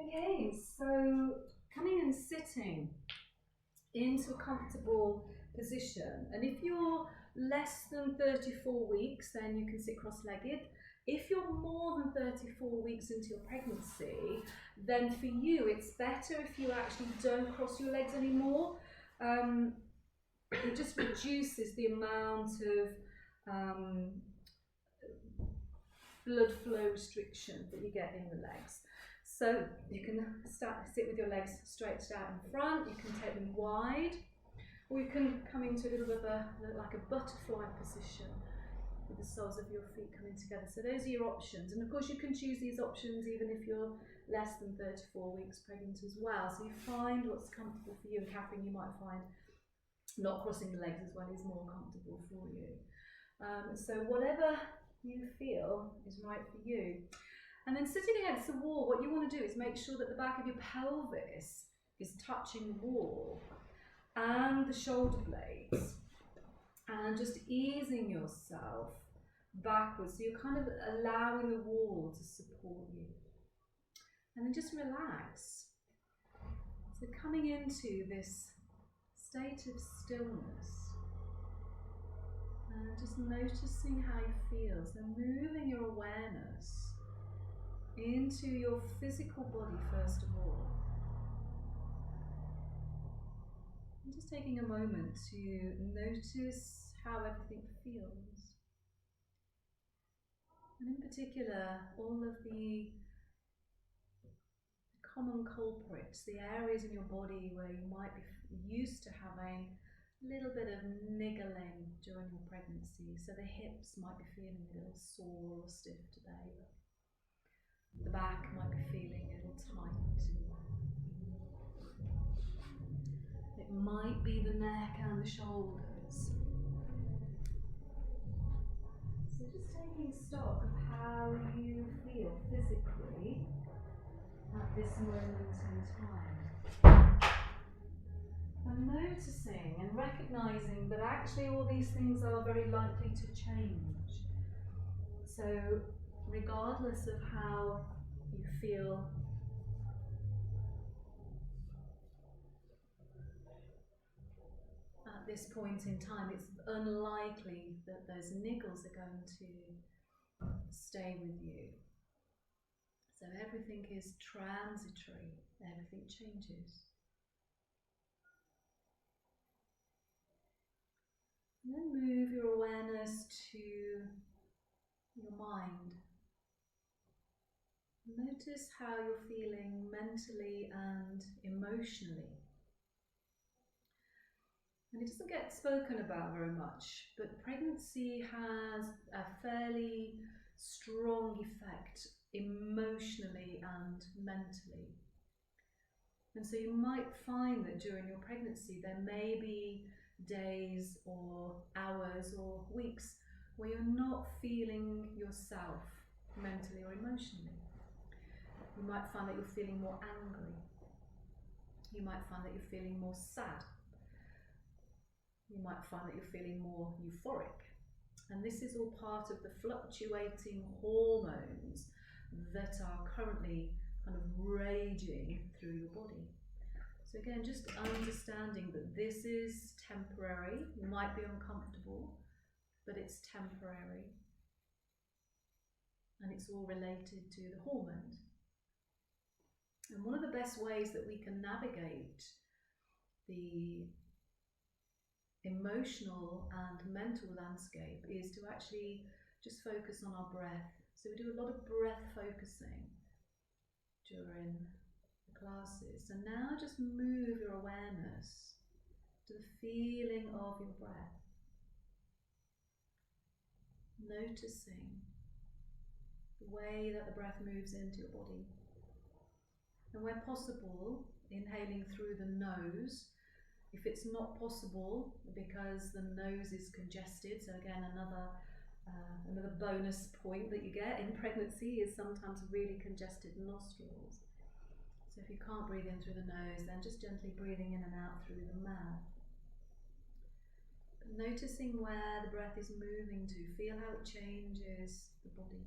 Okay, so coming and sitting into a comfortable position, and if you're less than 34 weeks, then you can sit cross-legged. If you're more than 34 weeks into your pregnancy, then for you it's better if you actually don't cross your legs anymore. It just reduces the amount of blood flow restriction that you get in the legs. So you can sit with your legs stretched out in front, you can take them wide, or you can come into a little bit of like a butterfly position with the soles of your feet coming together. So those are your options, and of course you can choose these options even if you're less than 34 weeks pregnant as well. So you find what's comfortable for you, and Catherine, you might find not crossing the legs as well is more comfortable for you. So whatever you feel is right for you. And then sitting against the wall, what you want to do is make sure that the back of your pelvis is touching the wall and the shoulder blades, and just easing yourself backwards. So you're kind of allowing the wall to support you. And then just relax. So coming into this state of stillness, and just noticing how you feel. So moving your awareness into your physical body first of all. And just taking a moment to notice how everything feels. And in particular, all of the common culprits, the areas in your body where you might be used to having a little bit of niggling during your pregnancy. So the hips might be feeling a little sore or stiff today. The back might be feeling a little tight. It might be the neck and the shoulders. So just taking stock of how you feel physically at this moment in time. And noticing and recognizing that actually all these things are very likely to change. So regardless of how you feel at this point in time, it's unlikely that those niggles are going to stay with you. So everything is transitory, everything changes. And then move your awareness to your mind. Notice how you're feeling mentally and emotionally. And it doesn't get spoken about very much, but pregnancy has a fairly strong effect emotionally and mentally. And so you might find that during your pregnancy there may be days or hours or weeks where you're not feeling yourself mentally or emotionally. You might find that you're feeling more angry. You might find that you're feeling more sad. You might find that you're feeling more euphoric. And this is all part of the fluctuating hormones that are currently kind of raging through your body. So again, just understanding that this is temporary. You might be uncomfortable, but it's temporary. And it's all related to the hormones. And one of the best ways that we can navigate the emotional and mental landscape is to actually just focus on our breath. So we do a lot of breath focusing during the classes. And now just move your awareness to the feeling of your breath. Noticing the way that the breath moves into your body. And where possible, inhaling through the nose. If it's not possible because the nose is congested, so again another bonus point that you get in pregnancy is sometimes really congested nostrils. So if you can't breathe in through the nose, then just gently breathing in and out through the mouth. But noticing where the breath is moving to, feel how it changes the body.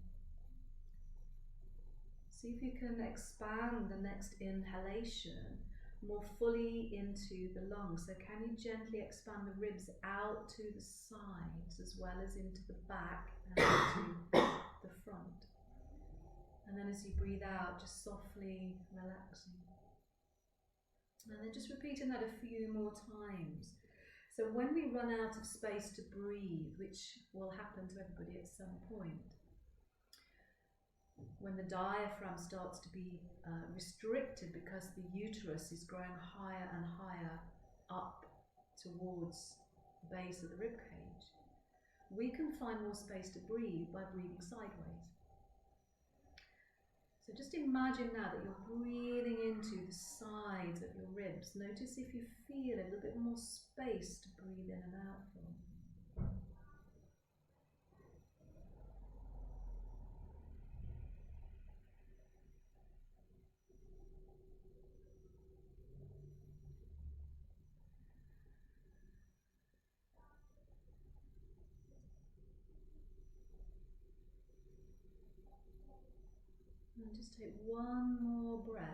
See if you can expand the next inhalation more fully into the lungs. So can you gently expand the ribs out to the sides as well as into the back and into the front. And then as you breathe out, just softly relaxing. And then just repeating that a few more times. So when we run out of space to breathe, which will happen to everybody at some point, when the diaphragm starts to be restricted because the uterus is growing higher and higher up towards the base of the rib cage, we can find more space to breathe by breathing sideways. So just imagine now that you're breathing into the sides of your ribs. Notice if you feel a little bit more space to breathe in and out from. And just take one more breath.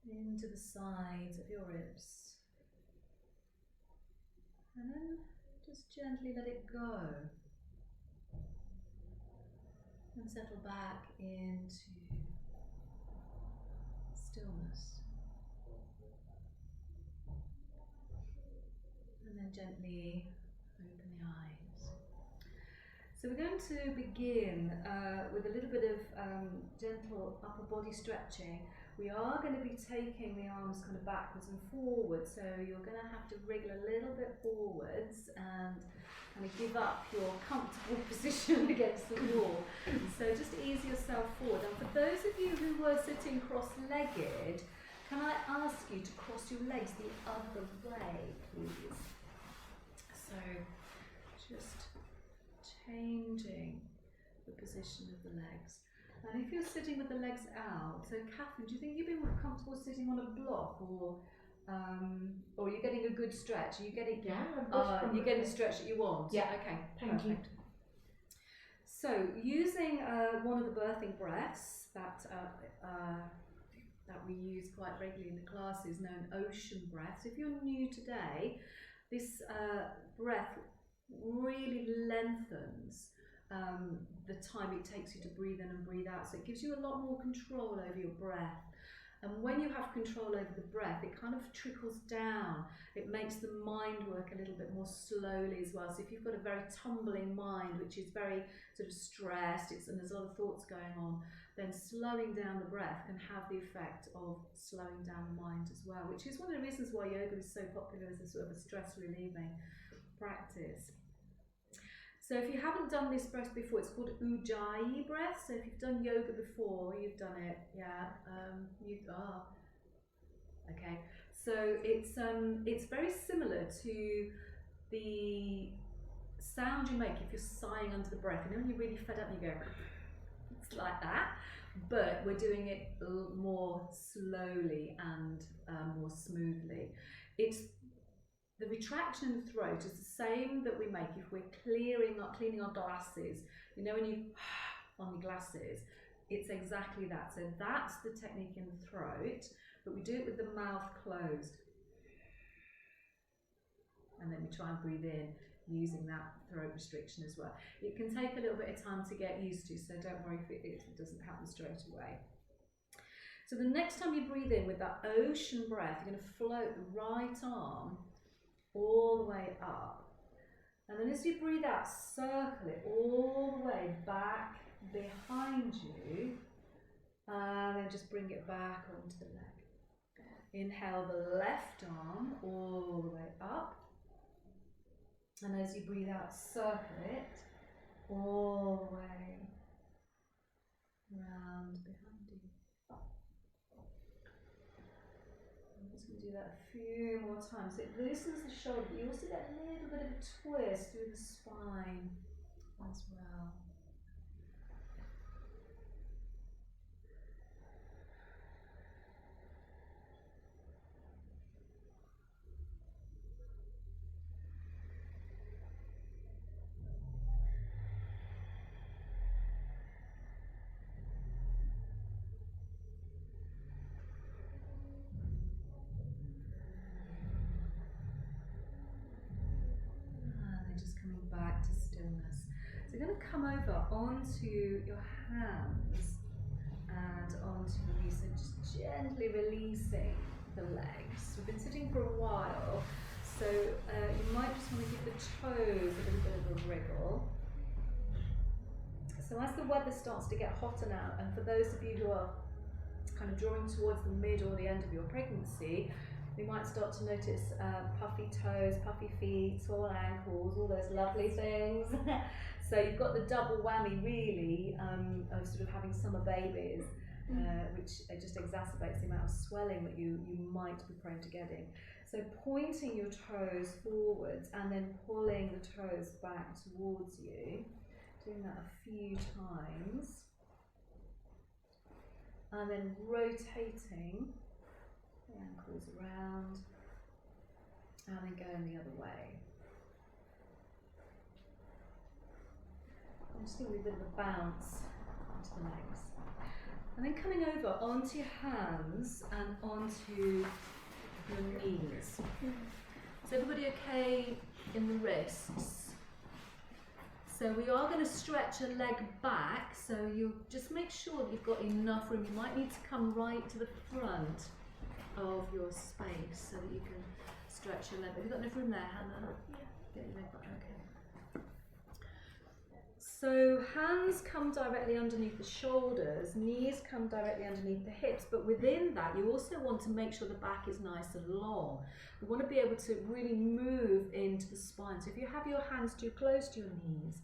Into the sides of your ribs. And then just gently let it go. And settle back into stillness. And then gently open the eyes. So we're going to begin with a little bit of gentle upper body stretching. We are going to be taking the arms kind of backwards and forwards, so you're going to have to wriggle a little bit forwards and kind of give up your comfortable position against the wall. So just ease yourself forward. And for those of you who were sitting cross-legged, can I ask you to cross your legs the other way, please? So just changing the position of the legs. And if you're sitting with the legs out, so Catherine, do you think you'd be more comfortable sitting on a block, or you're getting a good stretch? Are you getting you're getting the stretch that you want? Yeah. Okay. Thank you. So using one of the birthing breaths that we use quite regularly in the classes, known ocean breaths. If you're new today, this breath really lengthens the time it takes you to breathe in and breathe out, so it gives you a lot more control over your breath. And when you have control over the breath, it kind of trickles down. It makes the mind work a little bit more slowly as well. So if you've got a very tumbling mind, which is very sort of stressed, and there's a lot of thoughts going on, then slowing down the breath can have the effect of slowing down the mind as well, which is one of the reasons why yoga is so popular as a sort of a stress relieving practice. So if you haven't done this breath before, it's called Ujjayi breath. So if you've done yoga before, you've done it, yeah. Okay. So it's very similar to the sound you make if you're sighing under the breath. You know when you're really fed up and you go, it's like that. But we're doing it more slowly and more smoothly. The retraction in the throat is the same that we make if we're cleaning our glasses. You know when you on your glasses, it's exactly that. So that's the technique in the throat, but we do it with the mouth closed. And then we try and breathe in using that throat restriction as well. It can take a little bit of time to get used to, so don't worry if it doesn't happen straight away. So the next time you breathe in with that ocean breath, you're going to float the right arm all the way up, and then as you breathe out, circle it all the way back behind you, and then just bring it back onto the leg. Inhale the left arm all the way up, and as you breathe out, circle it all the way round behind you. Do that a few more times. It loosens the shoulder, but you also get a little bit of a twist through the spine as well. So you're going to come over onto your hands and onto the knees, so just gently releasing the legs. We've been sitting for a while, so you might just want to give the toes a little bit of a wriggle. So as the weather starts to get hotter now, and for those of you who are kind of drawing towards the mid or the end of your pregnancy, we might start to notice puffy toes, puffy feet, tall ankles, all those lovely things. So you've got the double whammy really of sort of having summer babies, which just exacerbates the amount of swelling that you might be prone to getting. So pointing your toes forwards and then pulling the toes back towards you, doing that a few times, and then rotating the ankles around and then going the other way. I'm just going to do a bit of a bounce onto the legs. And then coming over onto your hands and onto your knees. Is everybody okay in the wrists? So we are going to stretch a leg back, so you just make sure that you've got enough room. You might need to come right to the front of your space so that you can stretch your leg. Have you got enough room there, Hannah? Yeah. Get your leg back, okay. So hands come directly underneath the shoulders, knees come directly underneath the hips, but within that you also want to make sure the back is nice and long. You want to be able to really move into the spine. So if you have your hands too close to your knees,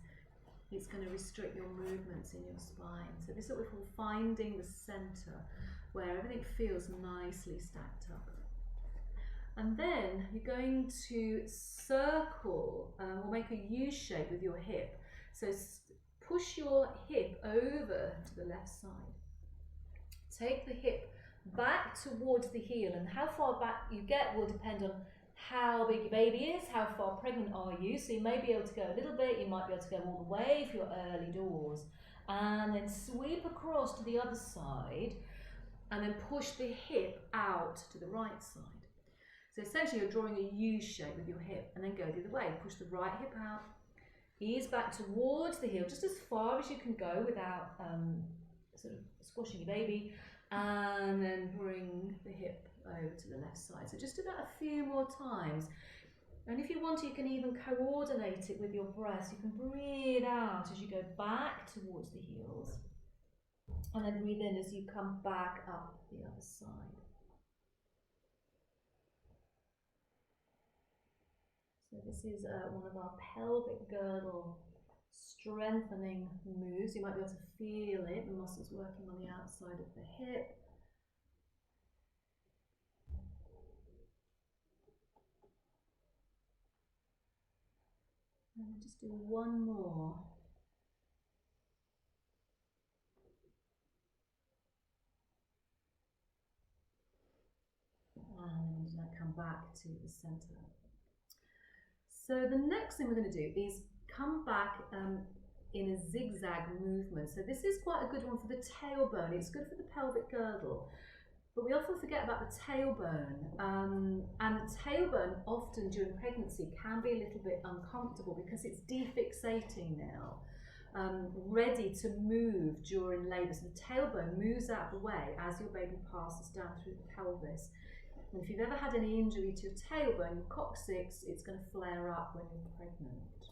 it's going to restrict your movements in your spine. So this is what we call finding the centre, where everything feels nicely stacked up. And then you're going to circle or make a U shape with your hip. So push your hip over to the left side. Take the hip back towards the heel, and how far back you get will depend on how big your baby is, how far pregnant are you. So you may be able to go a little bit, you might be able to go all the way if you're early doors. And then sweep across to the other side and then push the hip out to the right side. So essentially you're drawing a U shape with your hip and then go the other way. Push the right hip out, ease back towards the heel, just as far as you can go without sort of squashing your baby, and then bring the hip over to the left side. So just do that a few more times. And if you want to, you can even coordinate it with your breath. You can breathe out as you go back towards the heels, and then breathe in as you come back up the other side. So this is one of our pelvic girdle strengthening moves. You might be able to feel it, the muscles working on the outside of the hip. And we'll just do one more. And then come back to the centre. So the next thing we're going to do is come back in a zigzag movement. So this is quite a good one for the tailbone. It's good for the pelvic girdle, but we often forget about the tailbone. And the tailbone often during pregnancy can be a little bit uncomfortable because it's defixating now, ready to move during labour. So the tailbone moves out of the way as your baby passes down through the pelvis. And if you've ever had any injury to your tailbone, your coccyx, it's going to flare up when you're pregnant.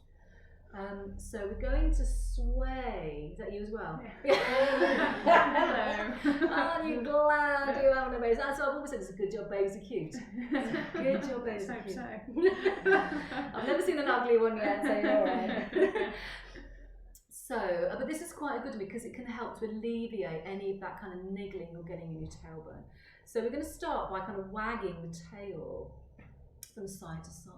So we're going to sway. Is that you as well? Yeah. Hello. Aren't you glad you're having a baby? That's what I've always said. It's a good job babies are cute. Good job babies are cute. So. I've never seen an ugly one yet, so you're all right. So, but this is quite a good one because it can help to alleviate any of that kind of niggling you're getting in your tailbone. So we're going to start by kind of wagging the tail from side to side.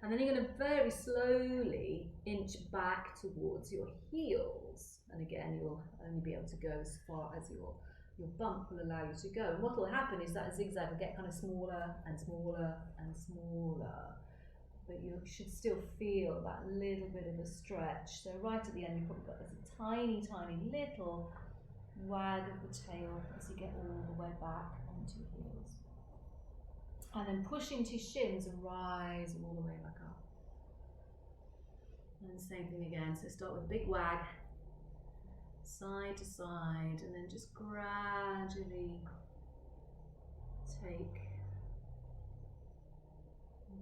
And then you're going to very slowly inch back towards your heels. And again, you'll only be able to go as far as your bump will allow you to go. And what will happen is that zigzag will get kind of smaller and smaller and smaller. But you should still feel that little bit of a stretch. So right at the end, you've probably got this tiny, tiny little wag of the tail as you get all the way back onto your heels. And then push into your shins and rise all the way back up. And same thing again, so start with a big wag, side to side, and then just gradually take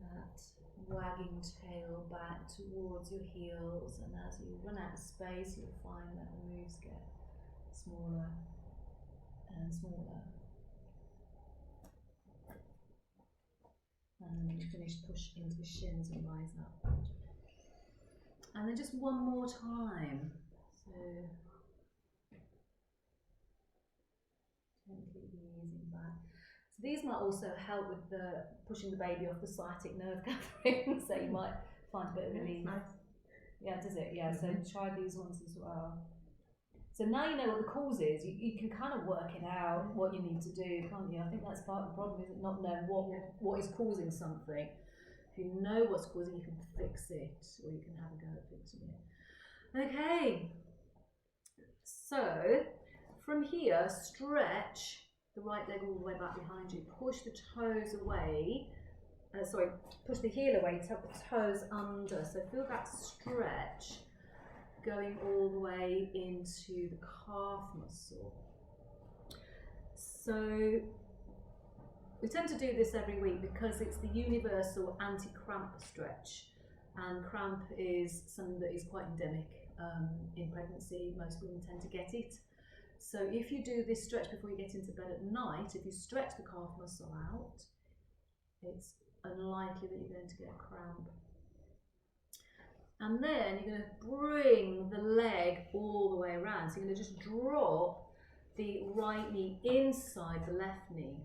that wagging tail back towards your heels, and as you run out of space, you'll find that the moves get smaller and smaller. And then when you finish, push into the shins and rise up. And then just one more time. So gently easing back. So these might also help with the pushing the baby off the sciatic nerve, Catherine. So you might find a bit of relief. Nice. Yeah, does it? Yeah. So try these ones as well. So now you know what the cause is. You can kind of work it out what you need to do, can't you? I think that's part of the problem, is not knowing what is causing something. If you know what's causing, you can fix it, or you can have a go at fixing it. Okay. So from here, stretch the right leg all the way back behind you. Push the toes away. Push the heel away. Tuck the toes under. So feel that stretch going all the way into the calf muscle. So we tend to do this every week because it's the universal anti-cramp stretch, and cramp is something that is quite endemic in pregnancy. Most women tend to get it. So if you do this stretch before you get into bed at night, if you stretch the calf muscle out, it's unlikely that you're going to get cramp. And then you're going to bring the leg all the way around. So you're going to just drop the right knee inside the left knee.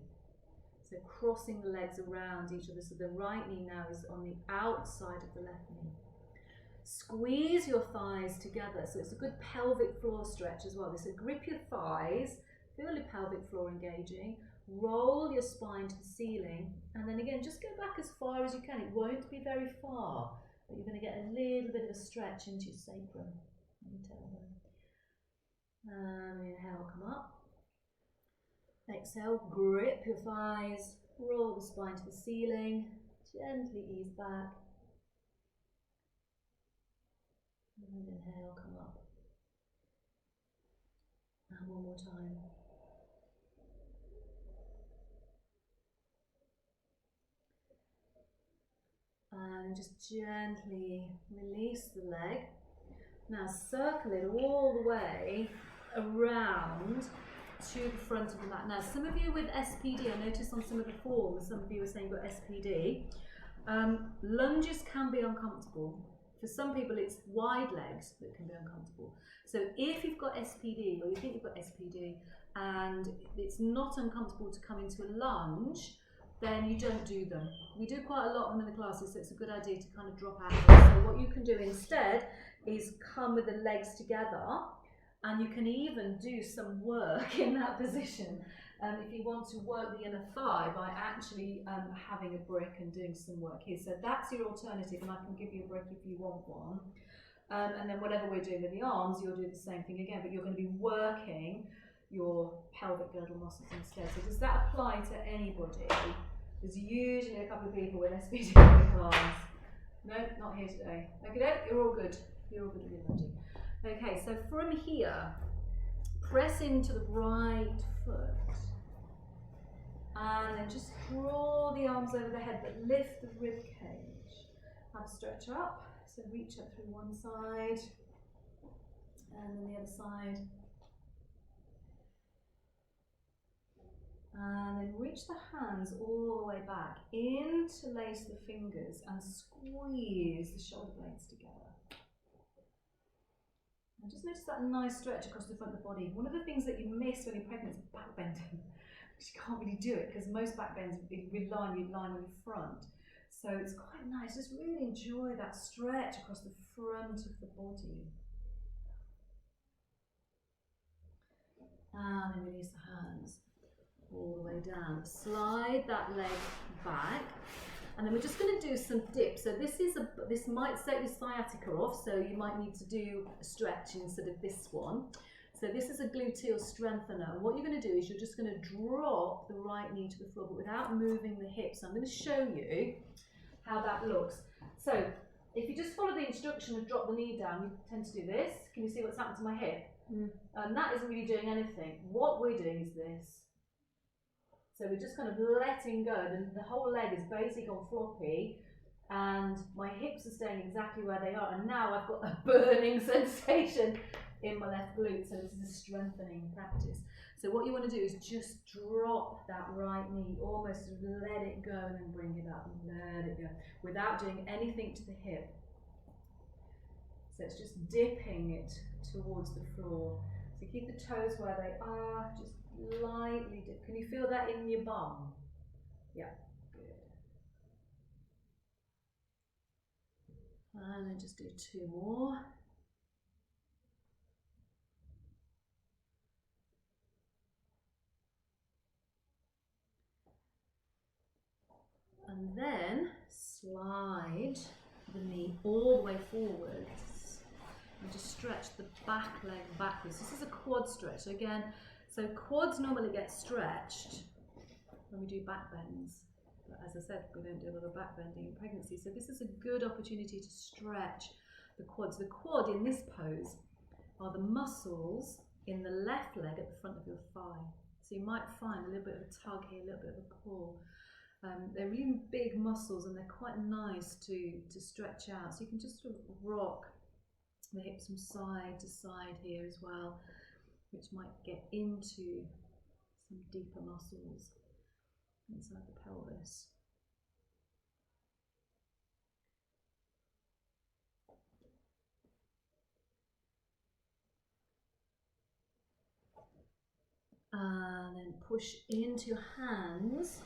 So crossing the legs around each other. So the right knee now is on the outside of the left knee. Squeeze your thighs together. So it's a good pelvic floor stretch as well. So grip your thighs, feel your pelvic floor engaging. Roll your spine to the ceiling. And then again, just go back as far as you can. It won't be very far, but you're going to get a little bit of a stretch into your sacrum and tailbone. And inhale, come up. Exhale, grip your thighs, roll the spine to the ceiling, gently ease back. And inhale, come up. And one more time. And just gently release the leg. Now circle it all the way around to the front of the mat. Now some of you with SPD, I noticed on some of the forms, some of you were saying you've got SPD. Lunges can be uncomfortable. For some people it's wide legs that can be uncomfortable. So if you've got SPD, or you think you've got SPD, and it's not uncomfortable to come into a lunge, then you don't do them. We do quite a lot of them in the classes, so it's a good idea to kind of drop out of it. So what you can do instead is come with the legs together, and you can even do some work in that position. If you want to work the inner thigh by actually having a brick and doing some work here. So that's your alternative, and I can give you a brick if you want one. And then whatever we're doing with the arms, you'll do the same thing again, but you're going to be working your pelvic girdle muscles instead. So does that apply to anybody? There's usually a couple of people with SPD in the class. No, not here today. Okay, you're all good. You're all good with your lunging. Okay, so from here, press into the right foot. And then just draw the arms over the head, but lift the rib cage. Have a stretch up. So reach up through one side, and then the other side. And then reach the hands all the way back, interlace the fingers and squeeze the shoulder blades together. And just notice that nice stretch across the front of the body. One of the things that you miss when you're pregnant is back bending. You can't really do it because most back bends rely on your front. So it's quite nice, just really enjoy that stretch across the front of the body. And then release the hands all the way down. Slide that leg back, and then we're just going to do some dips. So this might set your sciatica off, so you might need to do a stretch instead of this one. So this is a gluteal strengthener, and what you're going to do is you're just going to drop the right knee to the floor, but without moving the hips. So I'm going to show you how that looks. So if you just follow the instruction and drop the knee down, you tend to do this. Can you see what's happened to my hip? And that isn't really doing anything. What we're doing is this. So we're just kind of letting go. The whole leg is basically gone floppy, and my hips are staying exactly where they are. And now I've got a burning sensation in my left glute. So this is a strengthening practice. So what you want to do is just drop that right knee, almost let it go, and then bring it up, let it go, without doing anything to the hip. So it's just dipping it towards the floor. So keep the toes where they are, just lightly dip. Can you feel that in your bum? Yeah, good. And then just do 2 more. And then slide the knee all the way forwards and just stretch the back leg backwards. This is a quad stretch. So again, so quads normally get stretched when we do back bends. But as I said, we don't do a lot of back bending in pregnancy. So this is a good opportunity to stretch the quads. The quad in this pose are the muscles in the left leg at the front of your thigh. So you might find a little bit of a tug here, a little bit of a pull. They're really big muscles, and they're quite nice to stretch out. So you can just sort of rock the hips from side to side here as well, which might get into some deeper muscles inside the pelvis. And then push into your hands.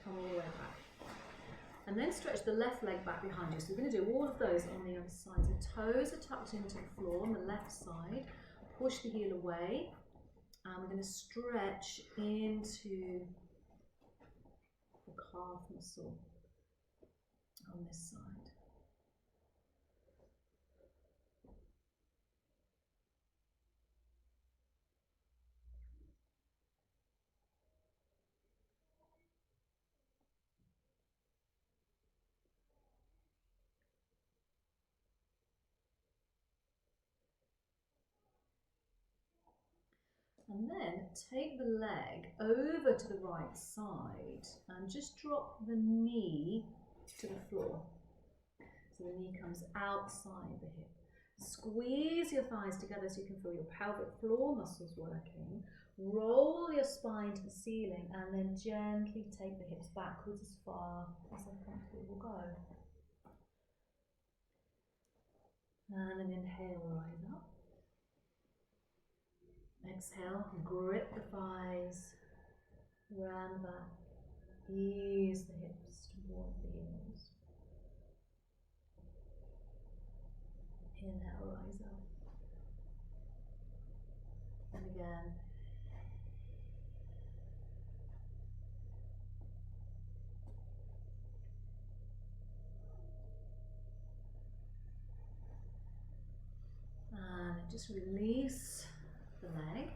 Come all the way back. And then stretch the left leg back behind you. So we're going to do all of those on the other side. So toes are tucked into the floor on the left side. Push the heel away. And we're going to stretch into the calf muscle on this side. And then take the leg over to the right side and just drop the knee to the floor. So the knee comes outside the hip. Squeeze your thighs together so you can feel your pelvic floor muscles working. Roll your spine to the ceiling and then gently take the hips backwards as far as they're comfortable will go. And then inhale, rise up. Exhale, grip the thighs, round back, ease the hips towards the heels. Inhale, rise up. And again. And just release the leg,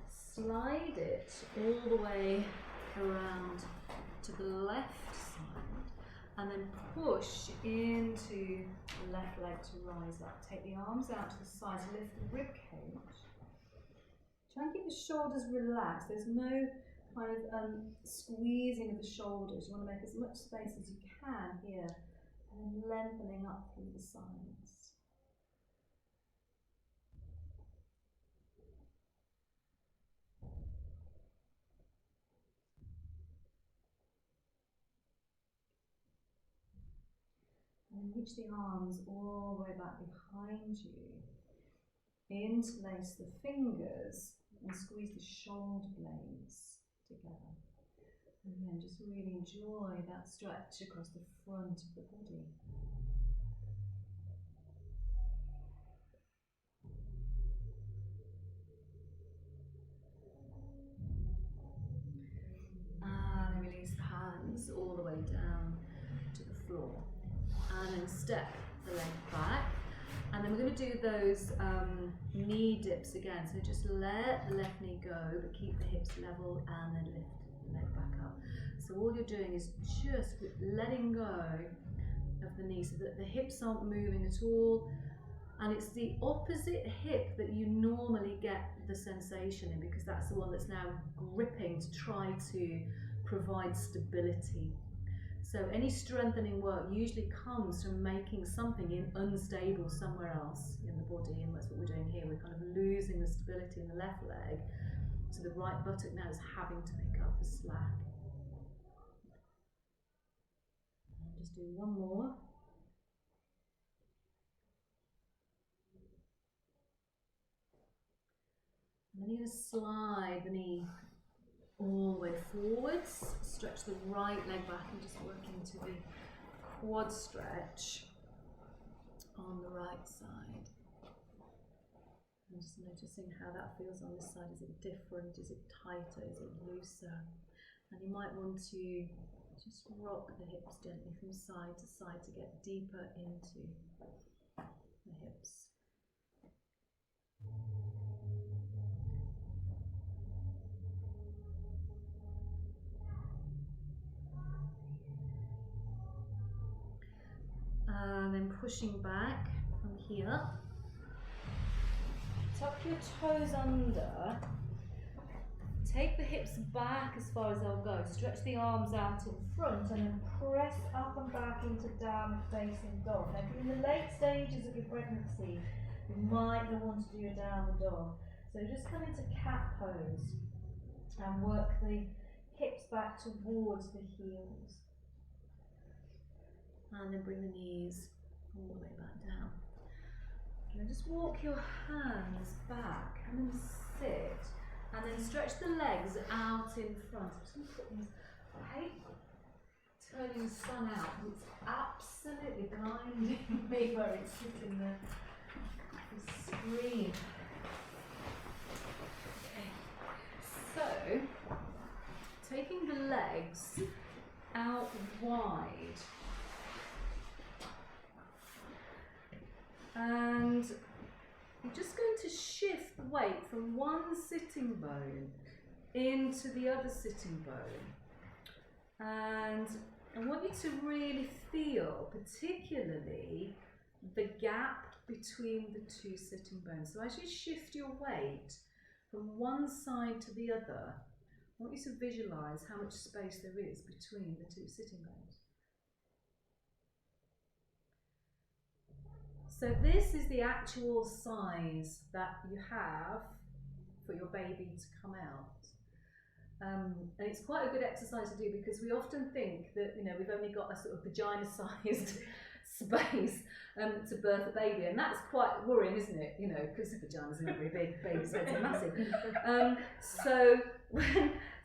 slide it all the way around to the left side, and then push into the left leg to rise up. Take the arms out to the sides, lift the rib cage. Try and keep the shoulders relaxed. There's no kind of squeezing of the shoulders. You want to make as much space as you can here, and then lengthening up through the sides. And reach the arms all the way back behind you. Interlace the fingers and squeeze the shoulder blades together. And then just really enjoy that stretch across the front of the body. And release the hands all the way down to the floor. And then step the leg back. And then we're going to do those knee dips again. So just let the left knee go, but keep the hips level, and then lift the leg back up. So all you're doing is just letting go of the knee so that the hips aren't moving at all. And it's the opposite hip that you normally get the sensation in, because that's the one that's now gripping to try to provide stability. So any strengthening work usually comes from making something unstable somewhere else in the body, and that's what we're doing here. We're kind of losing the stability in the left leg, so the right buttock now is having to pick up the slack. I'll just do one more. And then you're going to slide the knee all the way forwards, stretch the right leg back and just work into the quad stretch on the right side. And just noticing how that feels on this side. Is it different? Is it tighter? Is it looser? And you might want to just rock the hips gently from side to side to get deeper into the hips. And then pushing back from here. Tuck your toes under. Take the hips back as far as they'll go. Stretch the arms out in front and then press up and back into down facing dog. Now, if you're in the late stages of your pregnancy, you might not want to do a downward dog. So just come into cat pose and work the hips back towards the heels. And then bring the knees all the way back down. And then just walk your hands back and then sit. And then stretch the legs out in front. I'm just going to put these, I hate turning the sun out. It's absolutely blinding me where it's hitting the screen. Okay. So, taking the legs out wide. And you're just going to shift the weight from one sitting bone into the other sitting bone. And I want you to really feel, particularly, the gap between the two sitting bones. So as you shift your weight from one side to the other, I want you to visualize how much space there is between the two sitting bones. So this is the actual size that you have for your baby to come out. And it's quite a good exercise to do, because we often think that, you know, we've only got a sort of vagina-sized space to birth a baby, and that's quite worrying, isn't it? You know, because the vaginas are not very big, babies' heads are massive.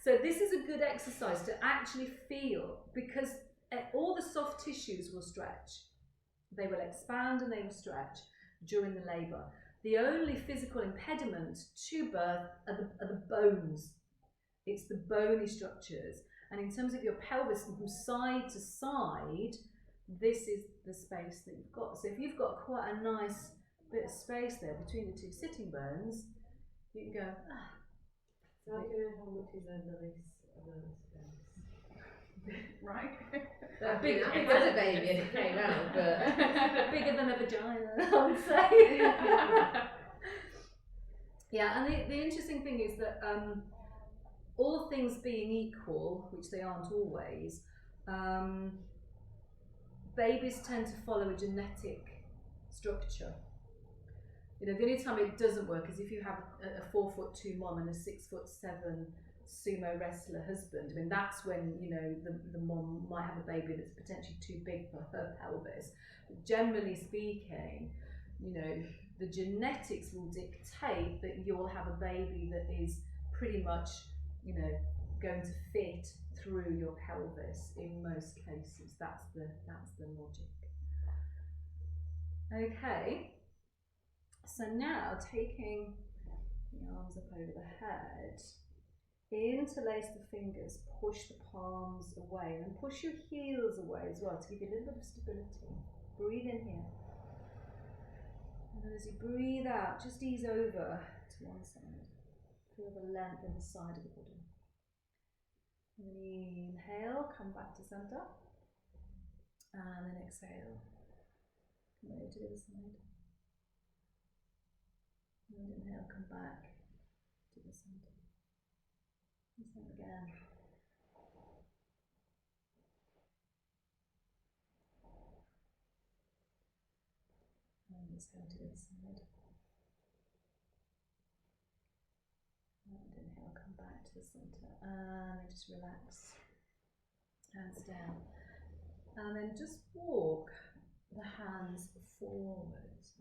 So this is a good exercise to actually feel, because all the soft tissues will stretch. They will expand and they will stretch during the labour. The only physical impediment to birth are the bones. It's the bony structures. And in terms of your pelvis from side to side, this is the space that you've got. So if you've got quite a nice bit of space there between the two sitting bones, you can go, ah. So I don't know how much is a nice amount of space. Right? Big as a baby and it came out, but bigger than a vagina, I would say. Yeah, and the interesting thing is that all things being equal, which they aren't always, babies tend to follow a genetic structure. You know, the only time it doesn't work is if you have a 4'2" mom and a 6'7" sumo wrestler husband. I mean, that's when, you know, the mom might have a baby that's potentially too big for her pelvis. But generally speaking, you know, the genetics will dictate that you'll have a baby that is pretty much, you know, going to fit through your pelvis in most cases. That's the logic. Okay. So now taking the arms up over the head, interlace the fingers, push the palms away, and push your heels away as well to give you a little bit of stability. Breathe in here. And then as you breathe out, just ease over to one side. Feel the length in the side of the body. And then inhale, come back to center. And then exhale. Move to the other side. And inhale, come back to the centre. And same again. And exhale to the other side. And inhale, come back to the centre. And then just relax. Hands down. And then just walk the hands forwards.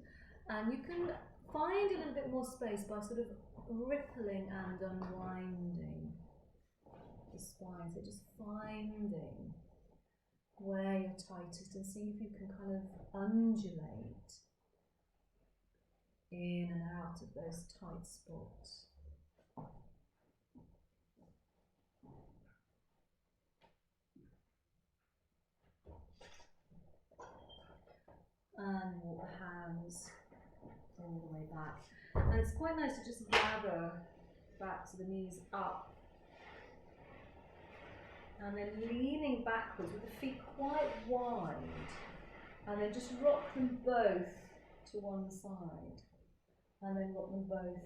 And you can find a little bit more space by sort of rippling and unwinding the spine. So just finding where you're tightest and see if you can kind of undulate in and out of those tight spots. And walk the hands all the way back. And it's quite nice to just gather back to the knees up. And then leaning backwards with the feet quite wide. And then just rock them both to one side. And then rock them both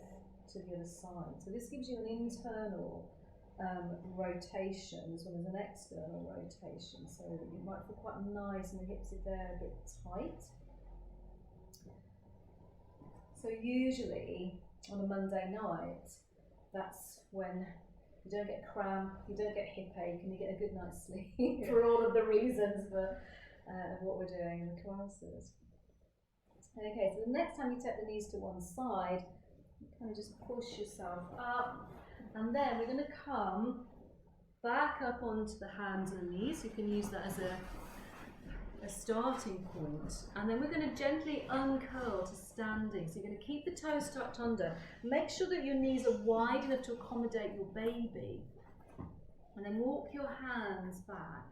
to the other side. So this gives you an internal rotation as well as an external rotation. So that you might feel quite nice and the hips if they're a bit tight. So usually on a Monday night, that's when you don't get cramp, you don't get hip ache, and you get a good night's sleep for all of the reasons of what we're doing in the classes. Okay, so the next time you take the knees to one side, you kind of just push yourself up, and then we're going to come back up onto the hands and knees. You can use that as a starting point, and then we're going to gently uncurl to standing. So you're going to keep the toes tucked under. Make sure that your knees are wide enough to accommodate your baby, and then walk your hands back.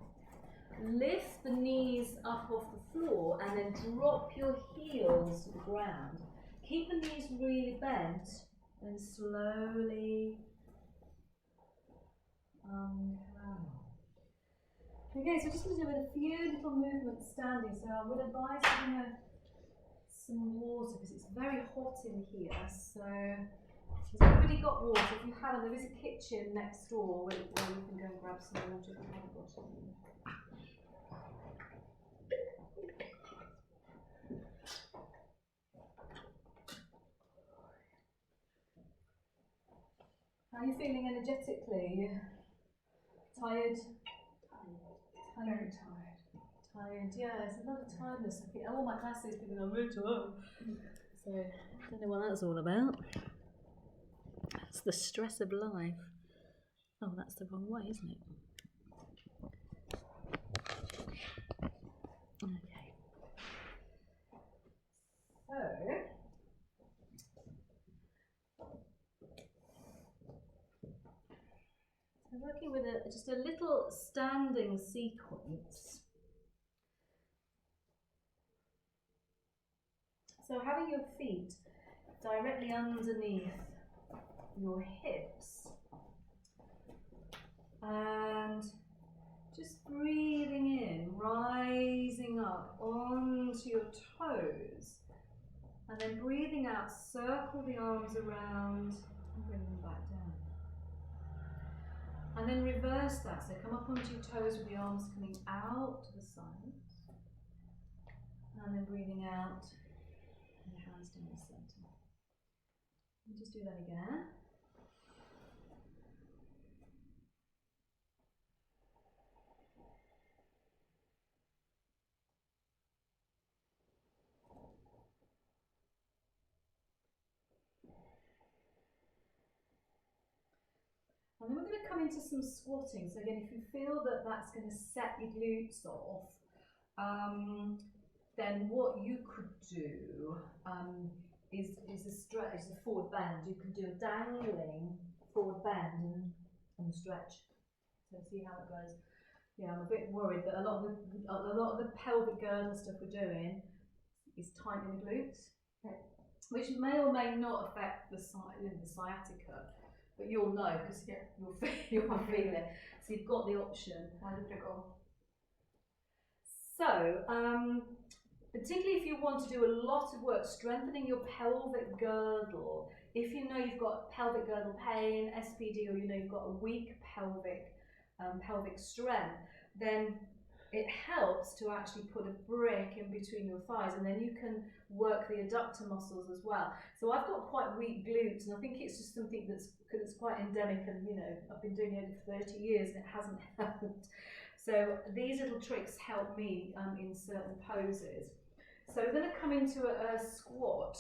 Lift the knees up off the floor and then drop your heels to the ground. Keep the knees really bent and slowly uncurl. Okay, so just going to do a few little movements standing. So I would advise having some water because it's very hot in here. So has everybody got water? If you haven't, there is a kitchen next door where you can go and grab some water if you haven't got it. How are you feeling energetically? Tired? Very tired. Tired, yeah, it's a lot of tiredness. All my classes, people are really tired. So, I don't know what that's all about. It's the stress of life. Oh, that's the wrong way, isn't it? Okay. So working with just a little standing sequence. So having your feet directly underneath your hips and just breathing in, rising up onto your toes, and then breathing out, circle the arms around and bring them back down. And then reverse that, so come up onto your toes with the arms coming out to the sides, and then breathing out and the hands down the centre. And just do that again. And then we're going to come into some squatting. So again, if you feel that that's going to set your glutes off, then what you could do is a stretch, is a forward bend. You can do a dangling forward bend and stretch. So see how it goes. Yeah, I'm a bit worried that a lot of the pelvic girdle stuff we're doing is tightening the glutes, which may or may not affect the sciatica. But you'll know because you'll feel it. So you've got the option. How did it go? So, particularly if you want to do a lot of work strengthening your pelvic girdle, if you know you've got pelvic girdle pain, SPD, or you know you've got a weak pelvic strength, then it helps to actually put a brick in between your thighs, and then you can work the adductor muscles as well. So I've got quite weak glutes, and I think it's just something that's quite endemic, and you know, I've been doing it for 30 years and it hasn't helped. So these little tricks help me in certain poses. So we're going to come into a squat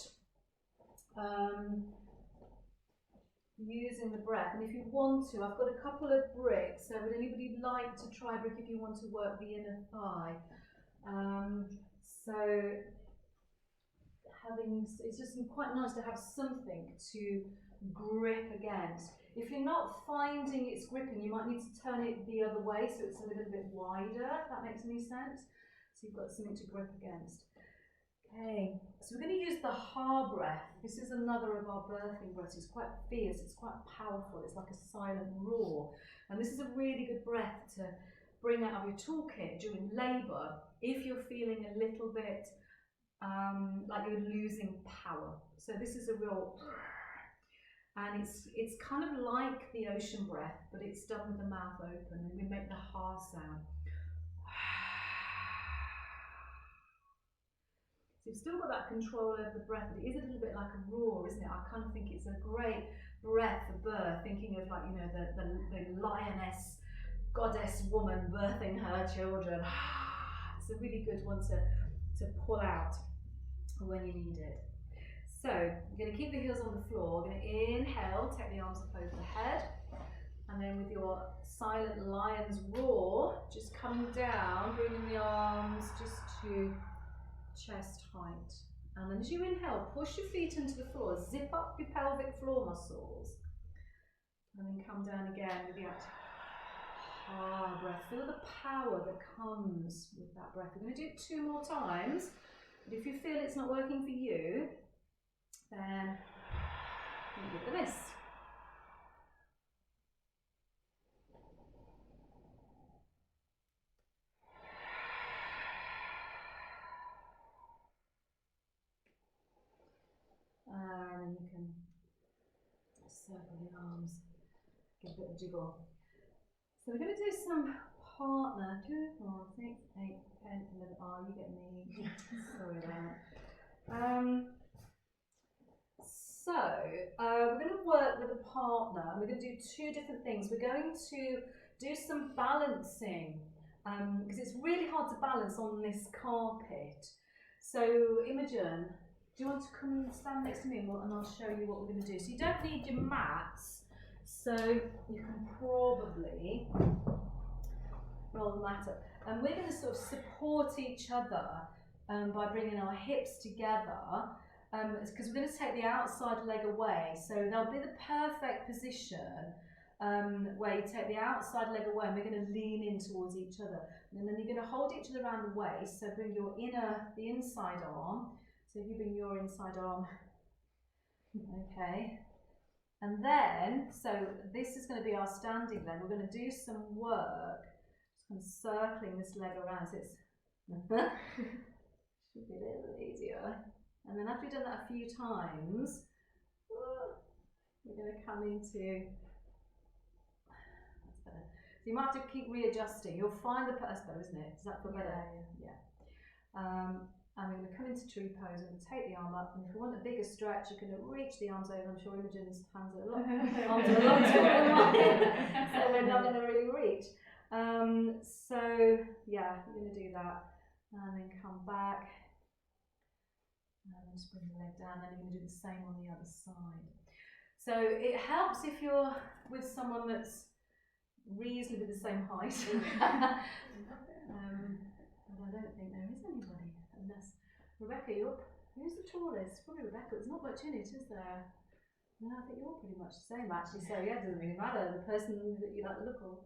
using the breath, and if you want to, I've got a couple of bricks, so would anybody like to try a brick if you want to work the inner thigh? So it's just quite nice to have something to grip against. If you're not finding it's gripping, you might need to turn it the other way so it's a little bit wider, if that makes any sense. So you've got something to grip against. Okay, so we're going to use the ha breath. This is another of our birthing breaths. It's quite fierce, it's quite powerful, it's like a silent roar. And this is a really good breath to bring out of your toolkit during labour if you're feeling a little bit like you're losing power. So this is a real, and it's kind of like the ocean breath, but it's done with the mouth open, and we make the ha sound. So you've still got that control over the breath, but it is a little bit like a roar, isn't it? I kind of think it's a great breath for birth, thinking of like, you know, the lioness, goddess woman birthing her children. It's a really good one to pull out when you need it. So you're going to keep the heels on the floor. We're going to inhale, take the arms up over the head, and then with your silent lion's roar, just coming down, bringing the arms just to chest height. And then as you inhale, push your feet into the floor, zip up your pelvic floor muscles, and then come down again with the active breath. Feel the power that comes with that breath. We're going to do it 2 more times, but if you feel it's not working for you, then you give it a miss. And you can circle the arms, give a bit of jiggle. So we're going to do some partner. 2, 4, 6, 8, 10, 11. Oh, you get me. Sorry about that. So we're going to work with a partner, and we're going to do 2 different things. We're going to do some balancing, because it's really hard to balance on this carpet. So Imogen, do you want to come stand next to me, and I'll show you what we're going to do. So you don't need your mats, so you can probably roll the mat up. And we're going to sort of support each other by bringing our hips together, because we're going to take the outside leg away. So there'll be the perfect position where you take the outside leg away, and we're going to lean in towards each other. And then you're going to hold each other around the waist, so bring the inside arm. So if you bring your inside arm, okay. And then, so this is going to be our standing leg. We're going to do some work, just kind of circling this leg around. So it's should be a little easier. And then after you've done that a few times, we're going to come into, that's better. So you might have to keep readjusting. You'll find that's better, isn't it? Does that feel better? Yeah. And we're going to come into tree pose and take the arm up. And if you want a bigger stretch, you can reach the arms over. I'm sure Imogen's hands are a lot taller than mine, so we're not going to really reach. So yeah, we're going to do that, and then come back, and then just bring the leg down. Then you're going to do the same on the other side. So it helps if you're with someone that's reasonably the same height. But I don't think there is anybody. Unless Rebecca, who's the tallest? Probably Rebecca. There's not much in it, is there? No, I think you're pretty much the same actually. So yeah, it doesn't really matter the person that you like the look of.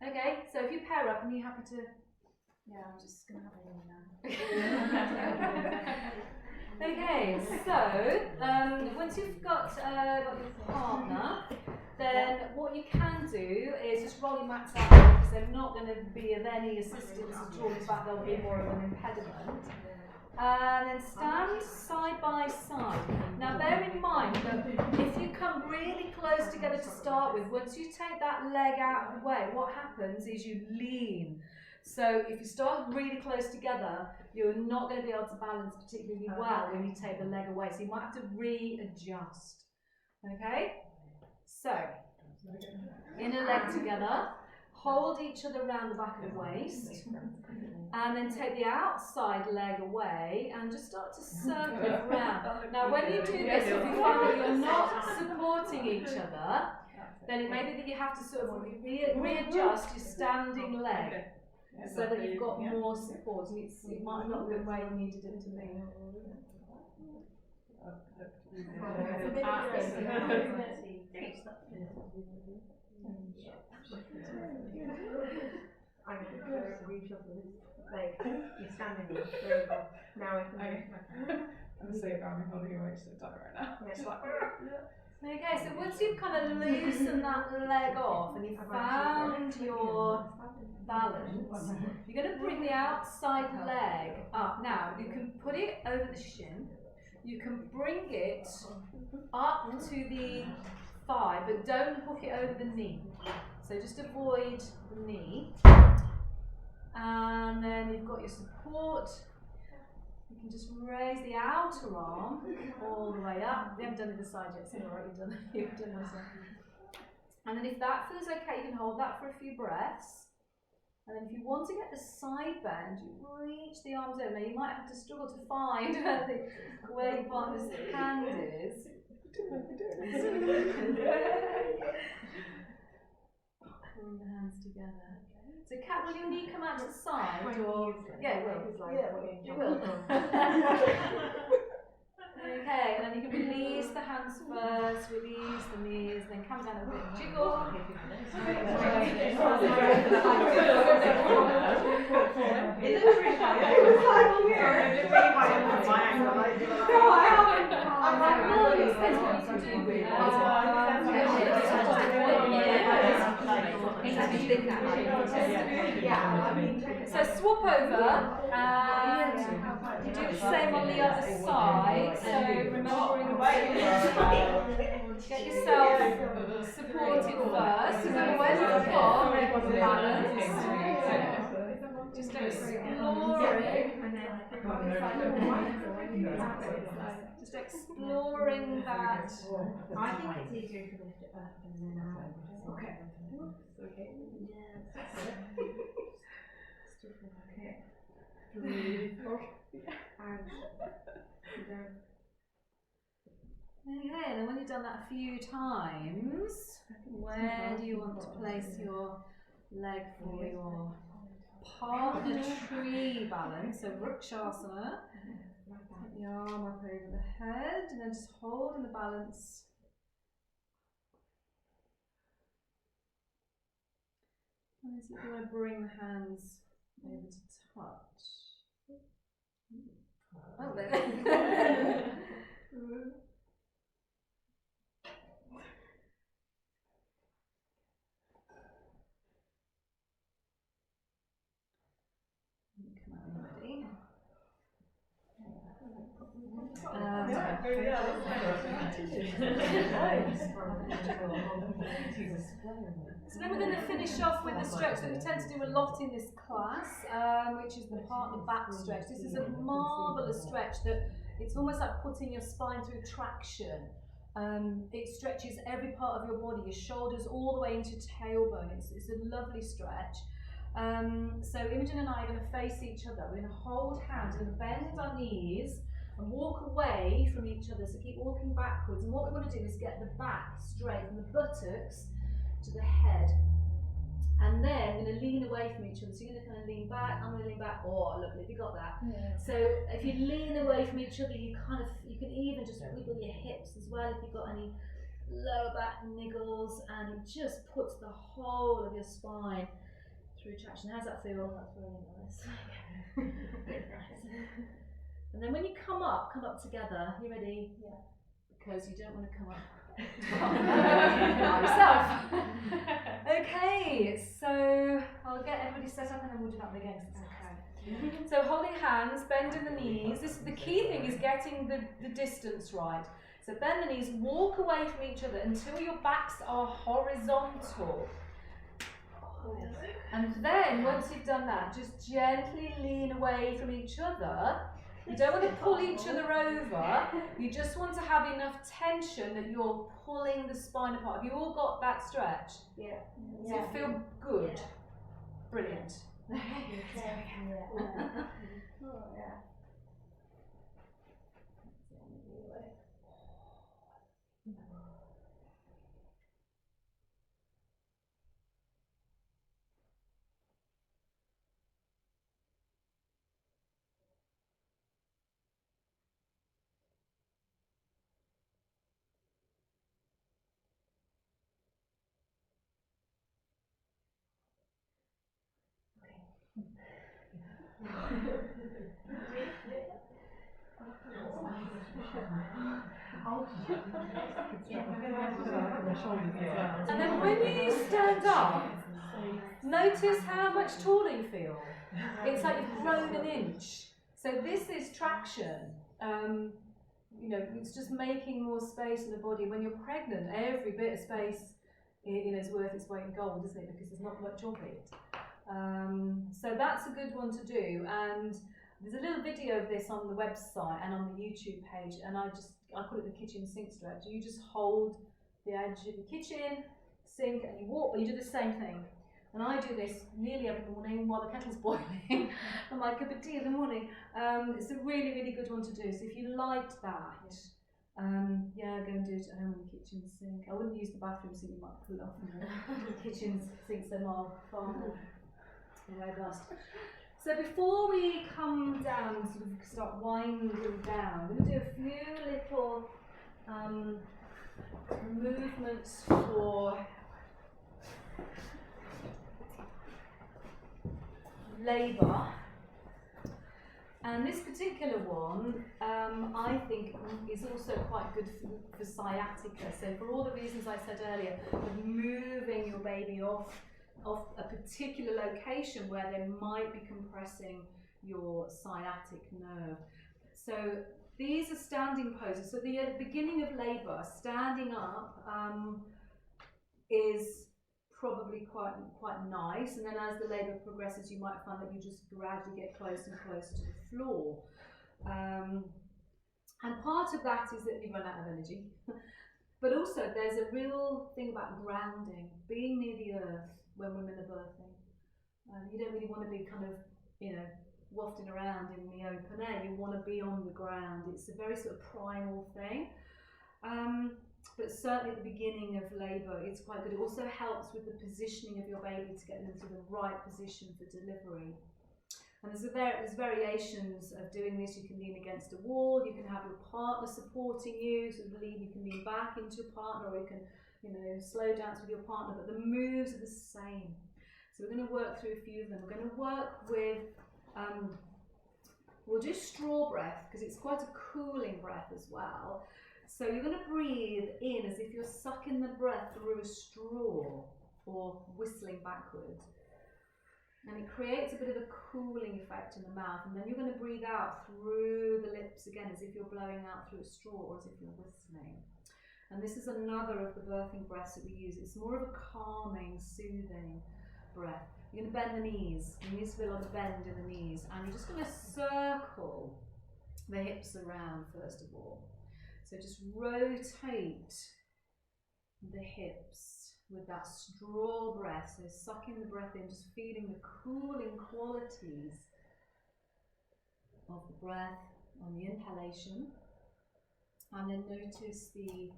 Okay, so if you pair up and you're happy to, yeah, I'm just gonna have a look now. Okay, so once you've got your partner, then what you can do is just roll your mats out because they're not going to be of any assistance at all. In fact, they'll be more of an impediment. And then stand side by side. Now bear in mind that if you come really close together to start with, once you take that leg out of the way, what happens is you lean. So if you start really close together, you're not going to be able to balance particularly well when you take the leg away. So you might have to readjust. Okay? So, inner leg together. Hold each other around the back of the waist, and then take the outside leg away and just start to circle around. Now when you do this, if you find that you're not supporting each other, then it may be that you have to sort of readjust your standing leg so that you've got more support, and it might not be where you needed it to be. I'm going to reshuffle this leg. You're standing there. There you go. Now I can. I'm so I'm holding your waist so tight right now. Yes, like. Okay, so once you've kind of loosened that leg off and you've found your balance, you're going to bring the outside leg up. Now, you can put it over the shin. You can bring it up to the thigh, but don't hook it over the knee. So just avoid the knee. And then you've got your support. You can just raise the outer arm all the way up. We haven't done the side yet, so you've done this one. And then if that feels okay, you can hold that for a few breaths. And then if you want to get the side bend, you reach the arms over. Now you might have to struggle to find where your partner's hand is. Pulling the hands together. So Kat, will your knee come out to the side? Or yeah, it will. Yeah, it will. Okay, and then you can release the hands first, release the knees, then come down a bit, jiggle. So swap over and you do the same on the other side. So remembering to get yourself supported first. Remember where's the bar? Balance. Just exploring that. I think it's easier to lift it up and then out. Okay. Okay. Okay. Breathe. Out. Okay, and then when you've done that a few times, where do you want to place your leg for your partner tree balance? So Vrikshasana. Take the arm up over the head, and then just holding the balance. And as you want to bring the hands over to touch. Oh, there. So then we're going to finish off with the stretch that we tend to do a lot in this class, which is the partner back stretch. This is a marvellous stretch that it's almost like putting your spine through traction. It stretches every part of your body, your shoulders all the way into tailbone. It's a lovely stretch. So Imogen and I are going to face each other. We're going to hold hands, we're going to bend our knees and walk away from each other, so keep walking backwards. And what we want to do is get the back straight from the buttocks to the head. And then we're going to lean away from each other. So you're going to kind of lean back, I'm going to lean back. Oh, lovely, have you got that? Yeah. So if you lean away from each other, you can even just wiggle your hips as well if you've got any lower back niggles, and it just puts the whole of your spine through traction. How's that feel? That's really nice. Nice. And then when you come up together. You ready? Yeah. because you don't want to come up by yourself. Okay, so I'll get everybody set up and then we'll do that one again. Okay. So holding hands, bending the knees. The key thing is getting the distance right. So bend the knees, walk away from each other until your backs are horizontal. And then once you've done that, just gently lean away from each other. You don't want to pull each other over. You just want to have enough tension that you're pulling the spine apart. Have you all got that stretch? Yeah. Does it feel good? Yeah. Brilliant. Oh, yeah. And then when you stand up, notice how much taller you feel. It's like you've grown an inch. So this is traction. You know, it's just making more space in the body. When you're pregnant, every bit of space, you know, is worth its weight in gold, isn't it? Because there's not much of it. So that's a good one to do. And there's a little video of this on the website and on the YouTube page. And I call it the kitchen sink stretch. You just hold the edge of the kitchen sink and you walk, but you do the same thing. And I do this nearly every morning while the kettle's boiling and my cup of tea in the morning. It's a really, really good one to do. So if you liked that, yeah, go and do it at home in the kitchen sink. I wouldn't use the bathroom sink, you might pull it off. The kitchen sinks are far more robust. So before we come down and sort of start winding down, we're going to do a few little movements for labour. And this particular one, I think, is also quite good for sciatica. So for all the reasons I said earlier, of moving your baby off a particular location where they might be compressing your sciatic nerve. So these are standing poses. So the beginning of labour, standing up, is probably quite nice, and then as the labour progresses you might find that you just gradually get closer and closer to the floor. And part of that is that you run out of energy, but also there's a real thing about grounding, being near the earth when women are birthing. You don't really want to be kind of, you know, wafting around in the open air. You want to be on the ground. It's a very sort of primal thing. But certainly at the beginning of labour, it's quite good. It also helps with the positioning of your baby to get them into the right position for delivery. And there's variations of doing this. You can lean against a wall, you can have your partner supporting you, so you can lean back into your partner, or you can, you know, slow dance with your partner, but the moves are the same. So we're going to work through a few of them. We're going to work with, we'll do straw breath, because it's quite a cooling breath as well. So you're going to breathe in as if you're sucking the breath through a straw or whistling backward. And it creates a bit of a cooling effect in the mouth. And then you're going to breathe out through the lips again as if you're blowing out through a straw or as if you're whistling. And this is another of the birthing breaths that we use. It's more of a calming, soothing breath. You're going to bend the knees. You need to feel like a bend in the knees. And you're just going to circle the hips around first of all. So just rotate the hips with that straw breath. So sucking the breath in, just feeling the cooling qualities of the breath on the inhalation. And then notice the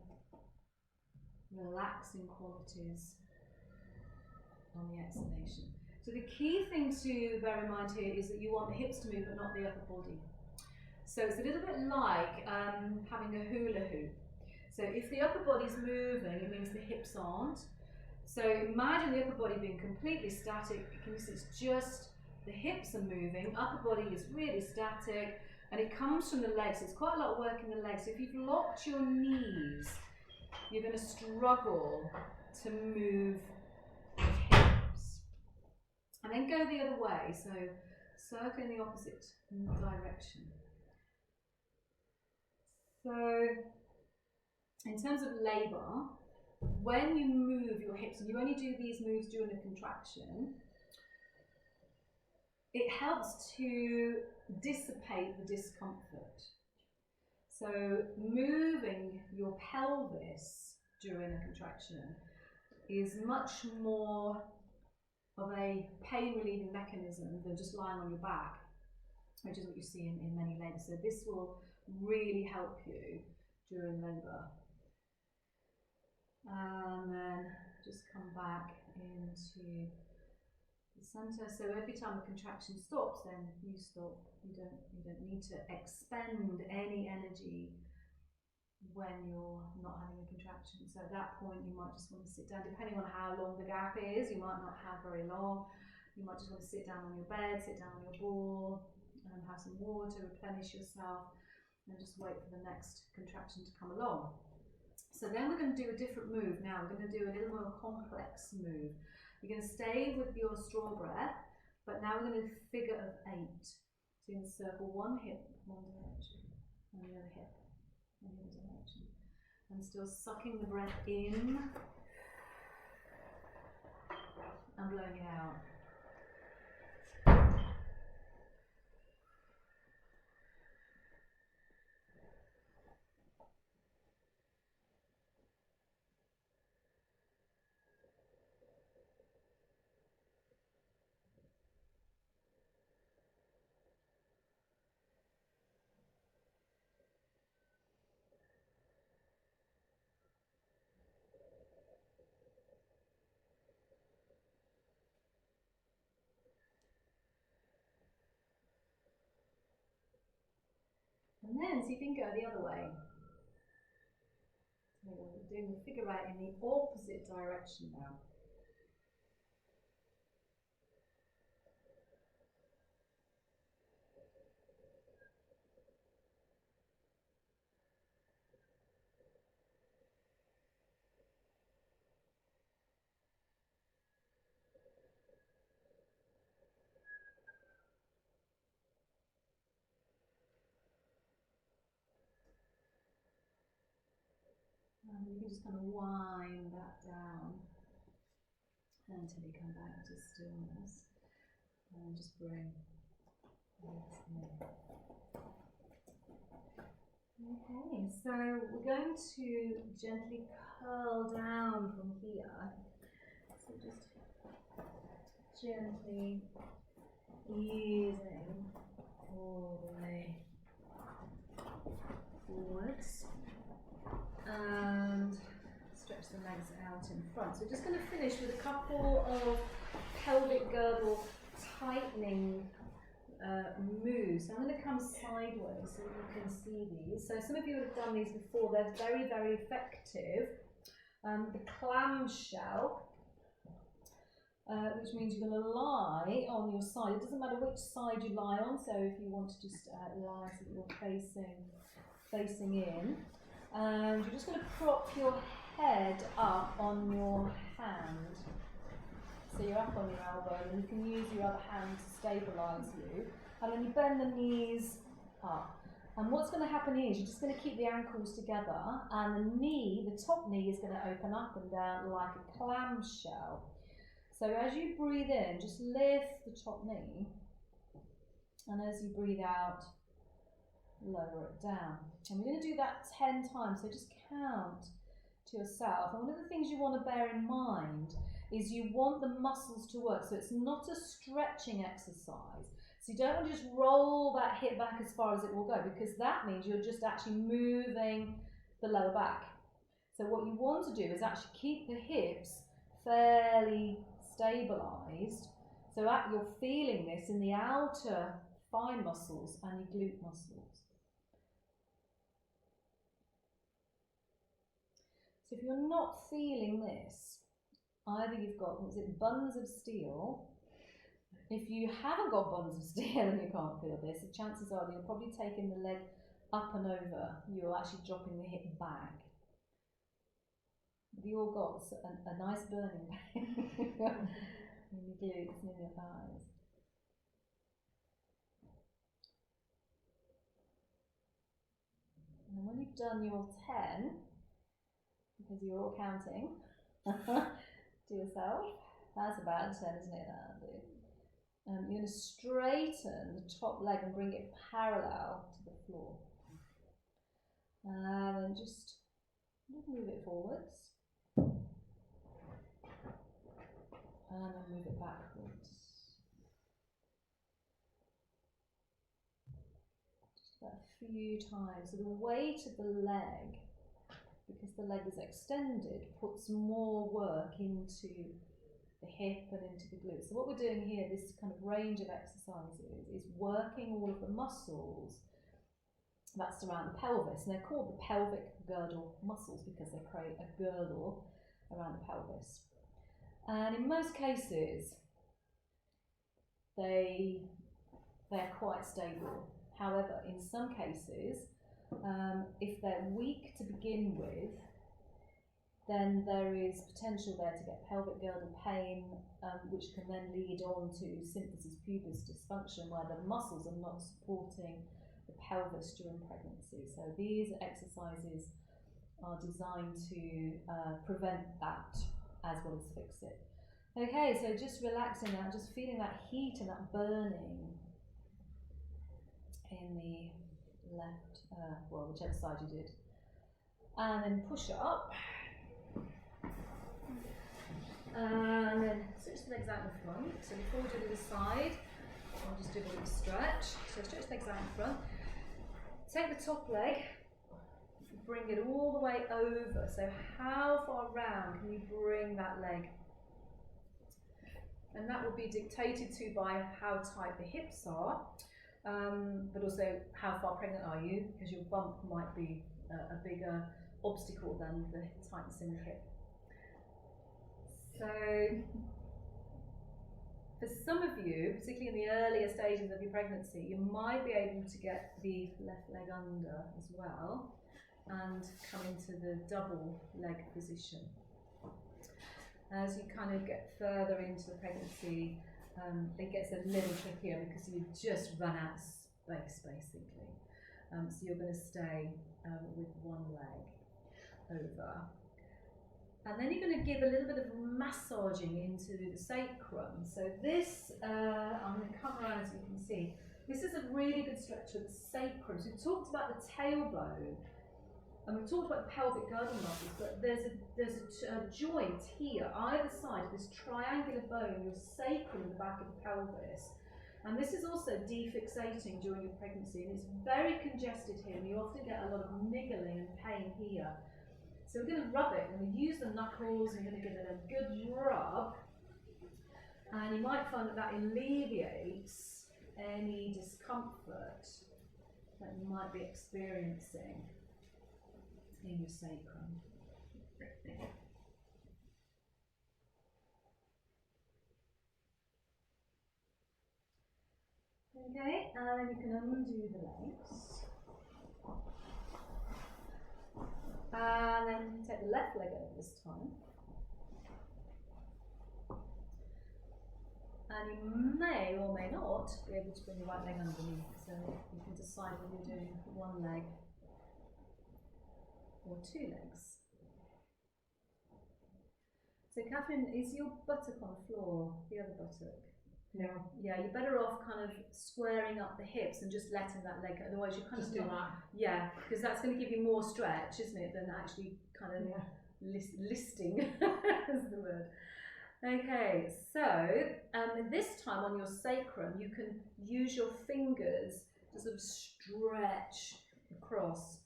relaxing qualities on the exhalation. So the key thing to bear in mind here is that you want the hips to move but not the upper body. So it's a little bit like having a hula hoop. So if the upper body's moving, it means the hips aren't. So imagine the upper body being completely static. You can see it's just the hips are moving, upper body is really static, And it comes from the legs. It's quite a lot of work in the legs. So if you've locked your knees, you're going to struggle to move the hips. And then go the other way. So circle in the opposite direction. So in terms of labour, when you move your hips, and you only do these moves during a contraction, it helps to dissipate the discomfort. So moving your pelvis during a contraction is much more of a pain relieving mechanism than just lying on your back, which is what you see in many labours. So this will really help you during labour. And then just come back into the centre. So every time a contraction stops, then you stop. You don't need to expend any energy when you're not having a contraction. So at that point, you might just want to sit down. Depending on how long the gap is, you might not have very long. You might just want to sit down on your bed, sit down on your ball, and have some water, replenish yourself, and just wait for the next contraction to come along. So then we're going to do a different move now. We're going to do a little more complex move. You're going to stay with your straw breath, but now we're going to do figure of 8. So you're going to circle one hip, one direction, and the other hip, and the other direction. And still sucking the breath in and blowing it out. And then see if you can go the other way. So we're doing the figure 8 in the opposite direction now. And you can just kind of wind that down until you come back to stillness. And just bring this in. Okay, so we're going to gently curl down from here. So just gently easing all the way forwards. And stretch the legs out in front. So we're just going to finish with a couple of pelvic girdle tightening moves. So I'm going to come sideways so you can see these. So some of you have done these before. They're very, very effective. The clamshell, which means you're going to lie on your side. It doesn't matter which side you lie on. So if you want to just lie so that you're facing in. And you're just going to prop your head up on your hand. So you're up on your elbow, and you can use your other hand to stabilise you. And then you bend the knees up. And what's going to happen is you're just going to keep the ankles together, and the top knee is going to open up and down like a clamshell. So as you breathe in, just lift the top knee, and as you breathe out, lower it down. And we're going to do that 10 times, so just count to yourself. And one of the things you want to bear in mind is you want the muscles to work, so it's not a stretching exercise. So you don't want to just roll that hip back as far as it will go, because that means you're just actually moving the lower back. So what you want to do is actually keep the hips fairly stabilised, so that you're feeling this in the outer thigh muscles and your glute muscles. So if you're not feeling this, either you've got, buns of steel, If you haven't got buns of steel and you can't feel this, the chances are that you're probably taking the leg up and over. You're actually dropping the hip back. Have you all got a nice burning pain in your glutes and in your thighs? And when you've done your 10, because you're all counting to yourself, that's about 10, isn't it, Andy? You're going to straighten the top leg and bring it parallel to the floor. And then just move it forwards. And then move it backwards. Just about a few times. So the weight of the leg, because the leg is extended, puts more work into the hip and into the glutes. So what we're doing here, this kind of range of exercises, is working all of the muscles that surround the pelvis. And they're called the pelvic girdle muscles because they create a girdle around the pelvis. And in most cases, they're quite stable. However, in some cases, if they're weak to begin with, then there is potential there to get pelvic girdle pain, which can then lead on to symphysis pubis dysfunction, where the muscles are not supporting the pelvis during pregnancy. So these exercises are designed to prevent that as well as fix it. Okay, so just relaxing that, just feeling that heat and that burning in the left, well, whichever side you did. And then push up. And then switch the legs out in front. So before we do the side, I'll just do a little stretch. So stretch the legs out in front. Take the top leg, bring it all the way over. So how far round can you bring that leg? And that will be dictated to by how tight the hips are, but also how far pregnant are you, because your bump might be a bigger obstacle than the tightness in the hip. So for some of you, particularly in the earlier stages of your pregnancy, you might be able to get the left leg under as well and come into the double leg position. As you kind of get further into the pregnancy, it gets a little trickier because you've just run out of space, basically. So you're going to stay with one leg over. And then you're going to give a little bit of massaging into the sacrum. So this, I'm going to come around so you can see. This is a really good stretch of the sacrum. So we've talked about the tailbone, and we've talked about the pelvic girdle muscles, but there's a joint here, either side of this triangular bone, your sacrum in the back of the pelvis. And this is also defixating during your pregnancy, and it's very congested here, and you often get a lot of niggling and pain here. So we're going to rub it, and we use the knuckles, and we're going to give it a good rub. And you might find that that alleviates any discomfort that you might be experiencing in your sacrum. Okay, and then you can undo the legs. And then take the left leg over this time. And you may or may not be able to bring the right leg underneath, so you can decide whether you're doing one leg or two legs. So Catherine, is your buttock on the floor, the other buttock? No. Yeah, you're better off kind of squaring up the hips and just letting that leg go. Otherwise, you're kind Just of do that. Yeah, because that's going to give you more stretch, isn't it, than actually kind of listing is the word. Okay, so this time on your sacrum, you can use your fingers to sort of stretch across.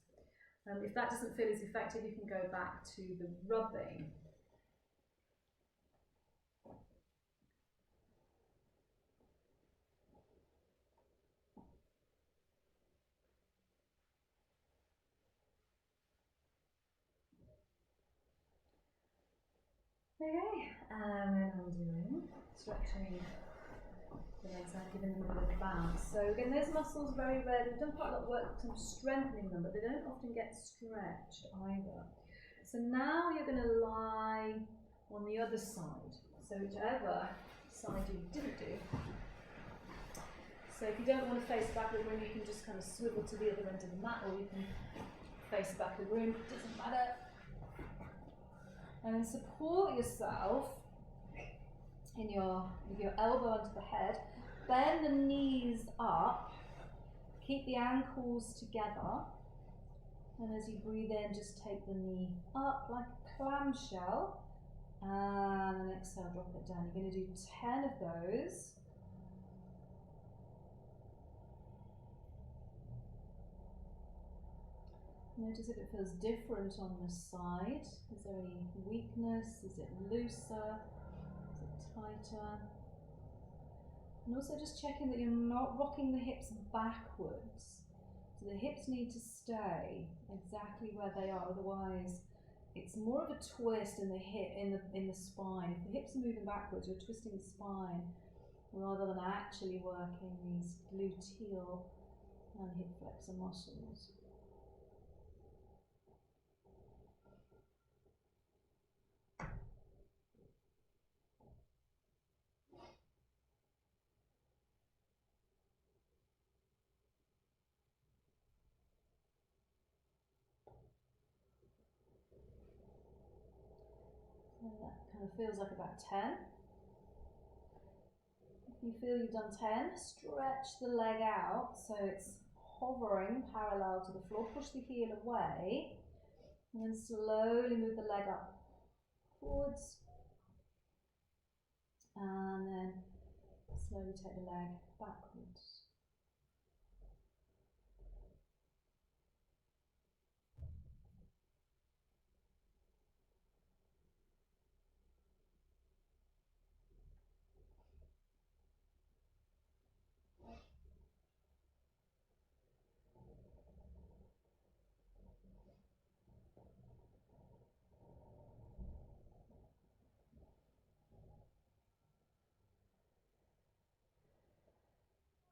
If that doesn't feel as effective, you can go back to the rubbing. Okay, and then undoing, stretching the legs out, giving them a bit of bounce. So again, those muscles very rarely, we've done quite a lot of work on strengthening them, but they don't often get stretched either. So now you're going to lie on the other side. So whichever side you didn't do. So if you don't want to face backward room, you can just kind of swivel to the other end of the mat, or you can face backward room, doesn't matter. And then support yourself with your elbow onto the head, bend the knees up, keep the ankles together, and as you breathe in, just take the knee up like a clamshell, and then exhale, drop it down. You're going to do 10 of those. Notice if it feels different on the side. Is there any weakness? Is it looser? Is it tighter? And also just checking that you're not rocking the hips backwards. So the hips need to stay exactly where they are, otherwise it's more of a twist in the hip, in the spine. If the hips are moving backwards, you're twisting the spine rather than actually working these gluteal and hip flexor muscles. And that kind of feels like about 10. If you feel you've done 10, stretch the leg out so it's hovering parallel to the floor. Push the heel away and then slowly move the leg up forwards, and then slowly take the leg backwards.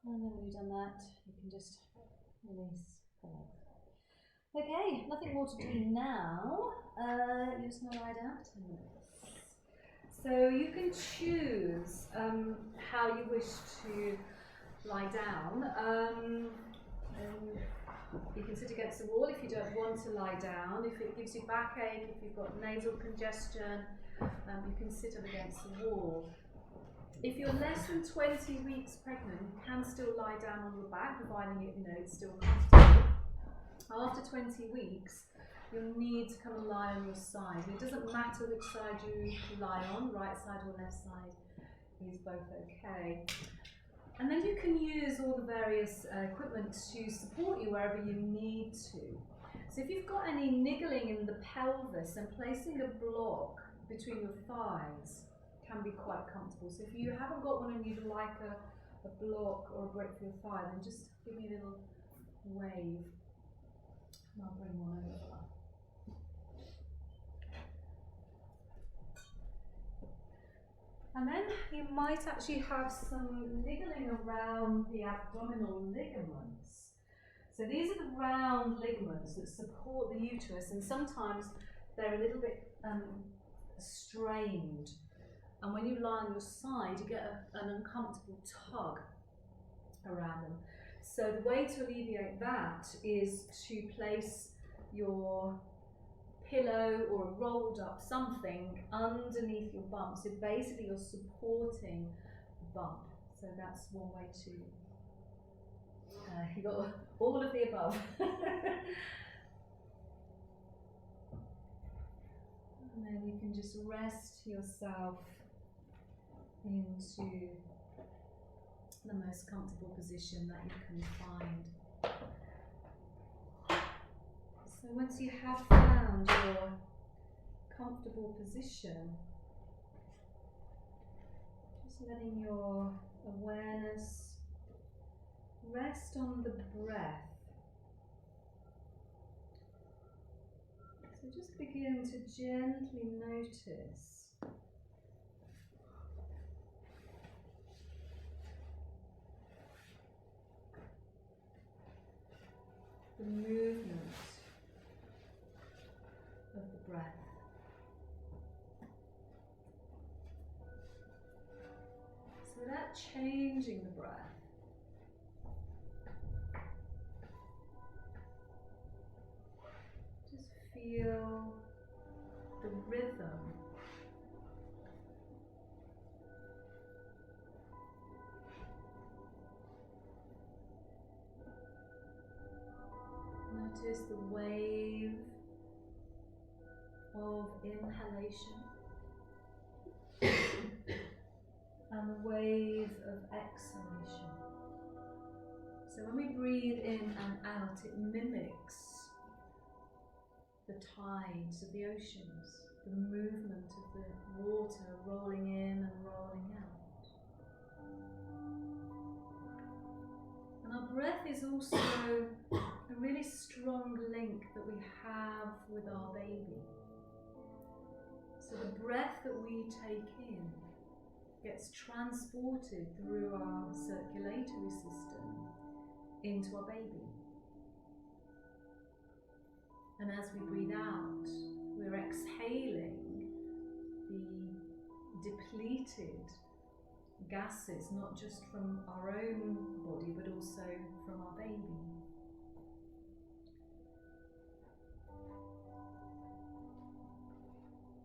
And then when you've done that, you can just release the leg. Okay, nothing more to do now. You're just going to lie down for 10 minutes. So you can choose how you wish to lie down. You can sit against the wall if you don't want to lie down. If it gives you backache, if you've got nasal congestion, you can sit up against the wall. If you're less than 20 weeks pregnant, you can still lie down on your back, providing it's still comfortable. After 20 weeks, you'll need to come and lie on your side. And it doesn't matter which side you lie on, right side or left side is both okay. And then you can use all the various equipment to support you wherever you need to. So if you've got any niggling in the pelvis, then placing a block between your thighs can be quite comfortable. So if you haven't got one and you'd like a block or a break for your thigh, then just give me a little wave and I'll bring one over. And then you might actually have some niggling around the abdominal ligaments. So these are the round ligaments that support the uterus, and sometimes they're a little bit strained. And when you lie on your side, you get an uncomfortable tug around them. So the way to alleviate that is to place your pillow or a rolled up something underneath your bump. So basically you're supporting the bump. So that's one way to, you got all of the above. And then you can just rest yourself into the most comfortable position that you can find. So once you have found your comfortable position, just letting your awareness rest on the breath. So just begin to gently notice movement of the breath. So without changing the breath, just feel the rhythm. Notice the wave of inhalation and the wave of exhalation. So when we breathe in and out, it mimics the tides of the oceans, the movement of the water rolling in and rolling out. And our breath is also a really strong link that we have with our baby. So the breath that we take in gets transported through our circulatory system into our baby. And as we breathe out, we're exhaling the depleted gases, not just from our own body, but also from our baby.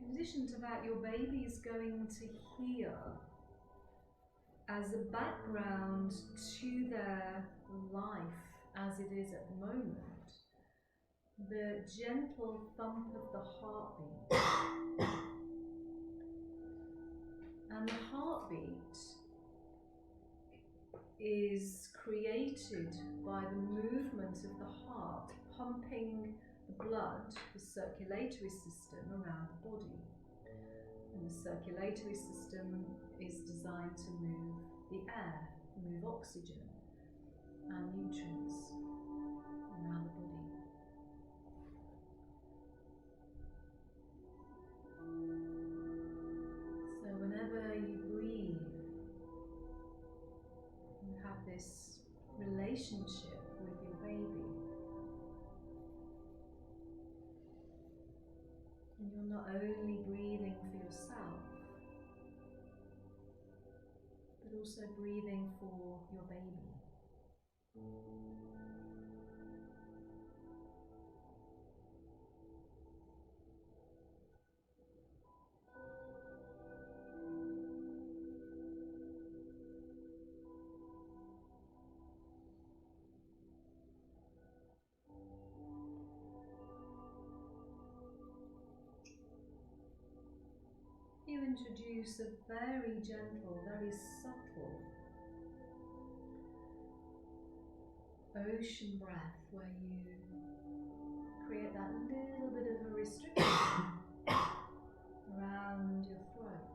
In addition to that, your baby is going to hear, as a background to their life as it is at the moment, the gentle thump of the heartbeat. And the heartbeat is created by the movement of the heart pumping the blood, the circulatory system, around the body. And the circulatory system is designed to move the air, move oxygen and nutrients around the body. So whenever you breathe, you have this relationship with your baby. And you're not only breathing for yourself, but also breathing for your baby. You introduce a very gentle, very subtle ocean breath where you create that little bit of a restriction around your throat.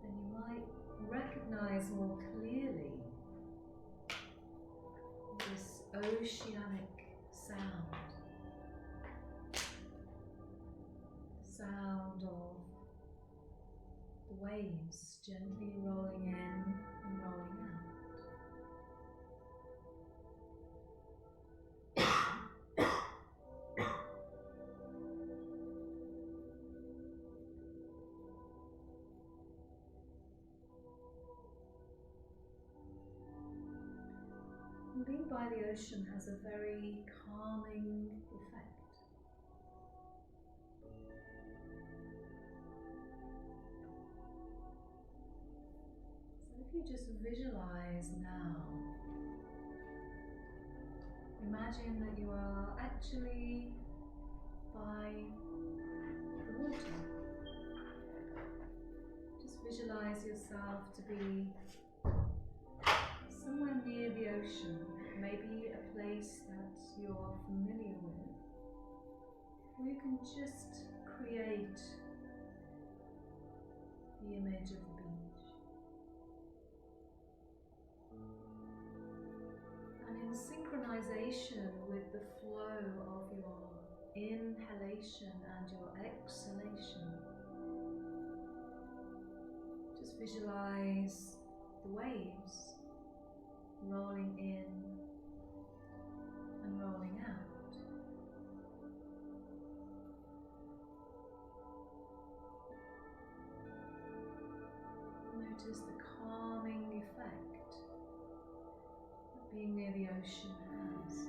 Then you might recognize more clearly this oceanic sound, the sound of the waves gently rolling in and rolling out. Being by the ocean has a very calming effect. So if you just visualize now, imagine that you are actually by the water. Just visualize yourself to be somewhere near the ocean, maybe a place that you're familiar with, or you can just create the image of the beach. And in synchronization with the flow of your inhalation and your exhalation, just Just visualize the waves rolling in and rolling out. Notice the calming effect that being near the ocean has.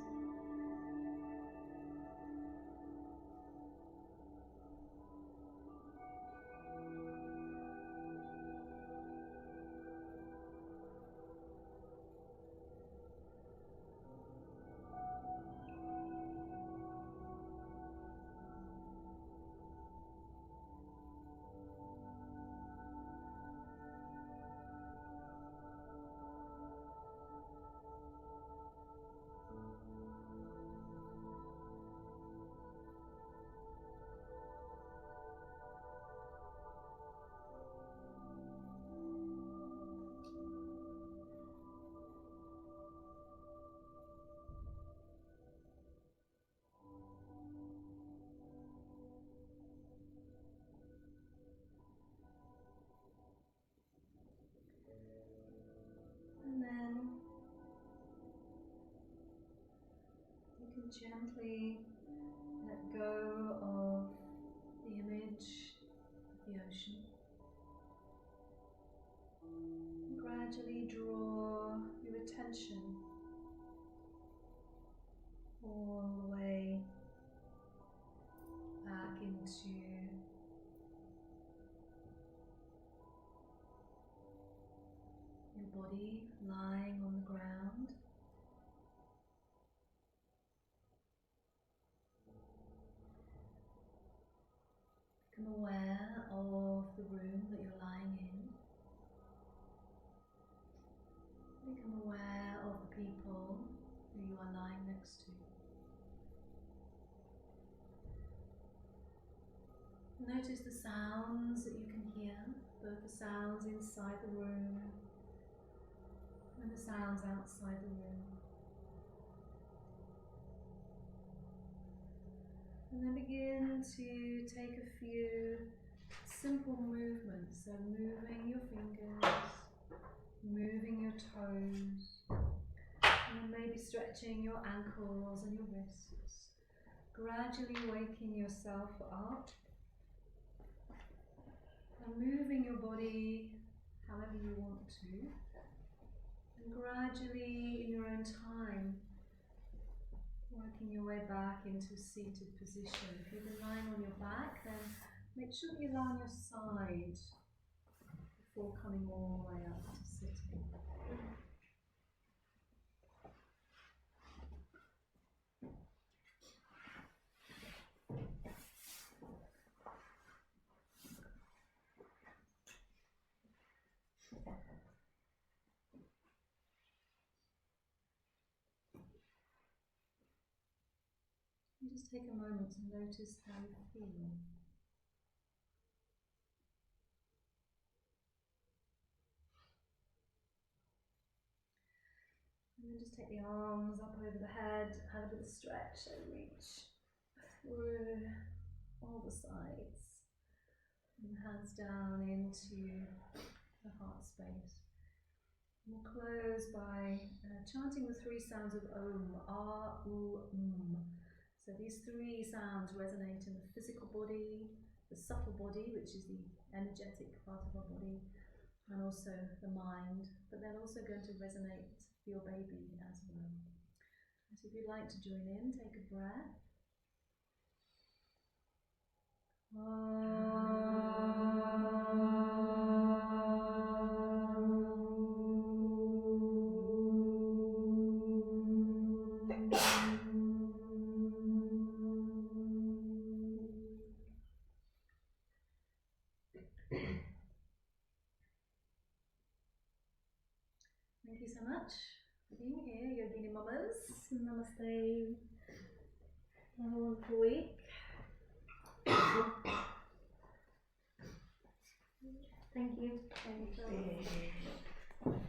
And then you can gently let go of the image of the ocean. Gradually draw your attention all the way back into your body lying on the ground. Become aware of the room that you're lying in. Become aware of the people who you are lying next to. Notice the sounds that you can hear, both the sounds inside the room and the sounds outside the room. And then begin to take a few simple movements, so moving your fingers, moving your toes, and then maybe stretching your ankles and your wrists, gradually waking yourself up and moving your body however you want to, and gradually in your own time working your way back into a seated position. If you've been lying on your back, then make sure that you lie on your side before coming all the way up to sitting. And just take a moment to notice how you feel. And then just take the arms up over the head, have a bit of stretch and reach through all the sides. And hands down into the heart space. We'll close by chanting the three sounds of Om, R, U, So these three sounds resonate in the physical body, the subtle body, which is the energetic part of our body, and also the mind, but they're also going to resonate for your baby as well. So if you'd like to join in, take a breath. Thank you so much for being here, Yogini Mamas. Namaste. Have a wonderful week. Thank you. Thank you.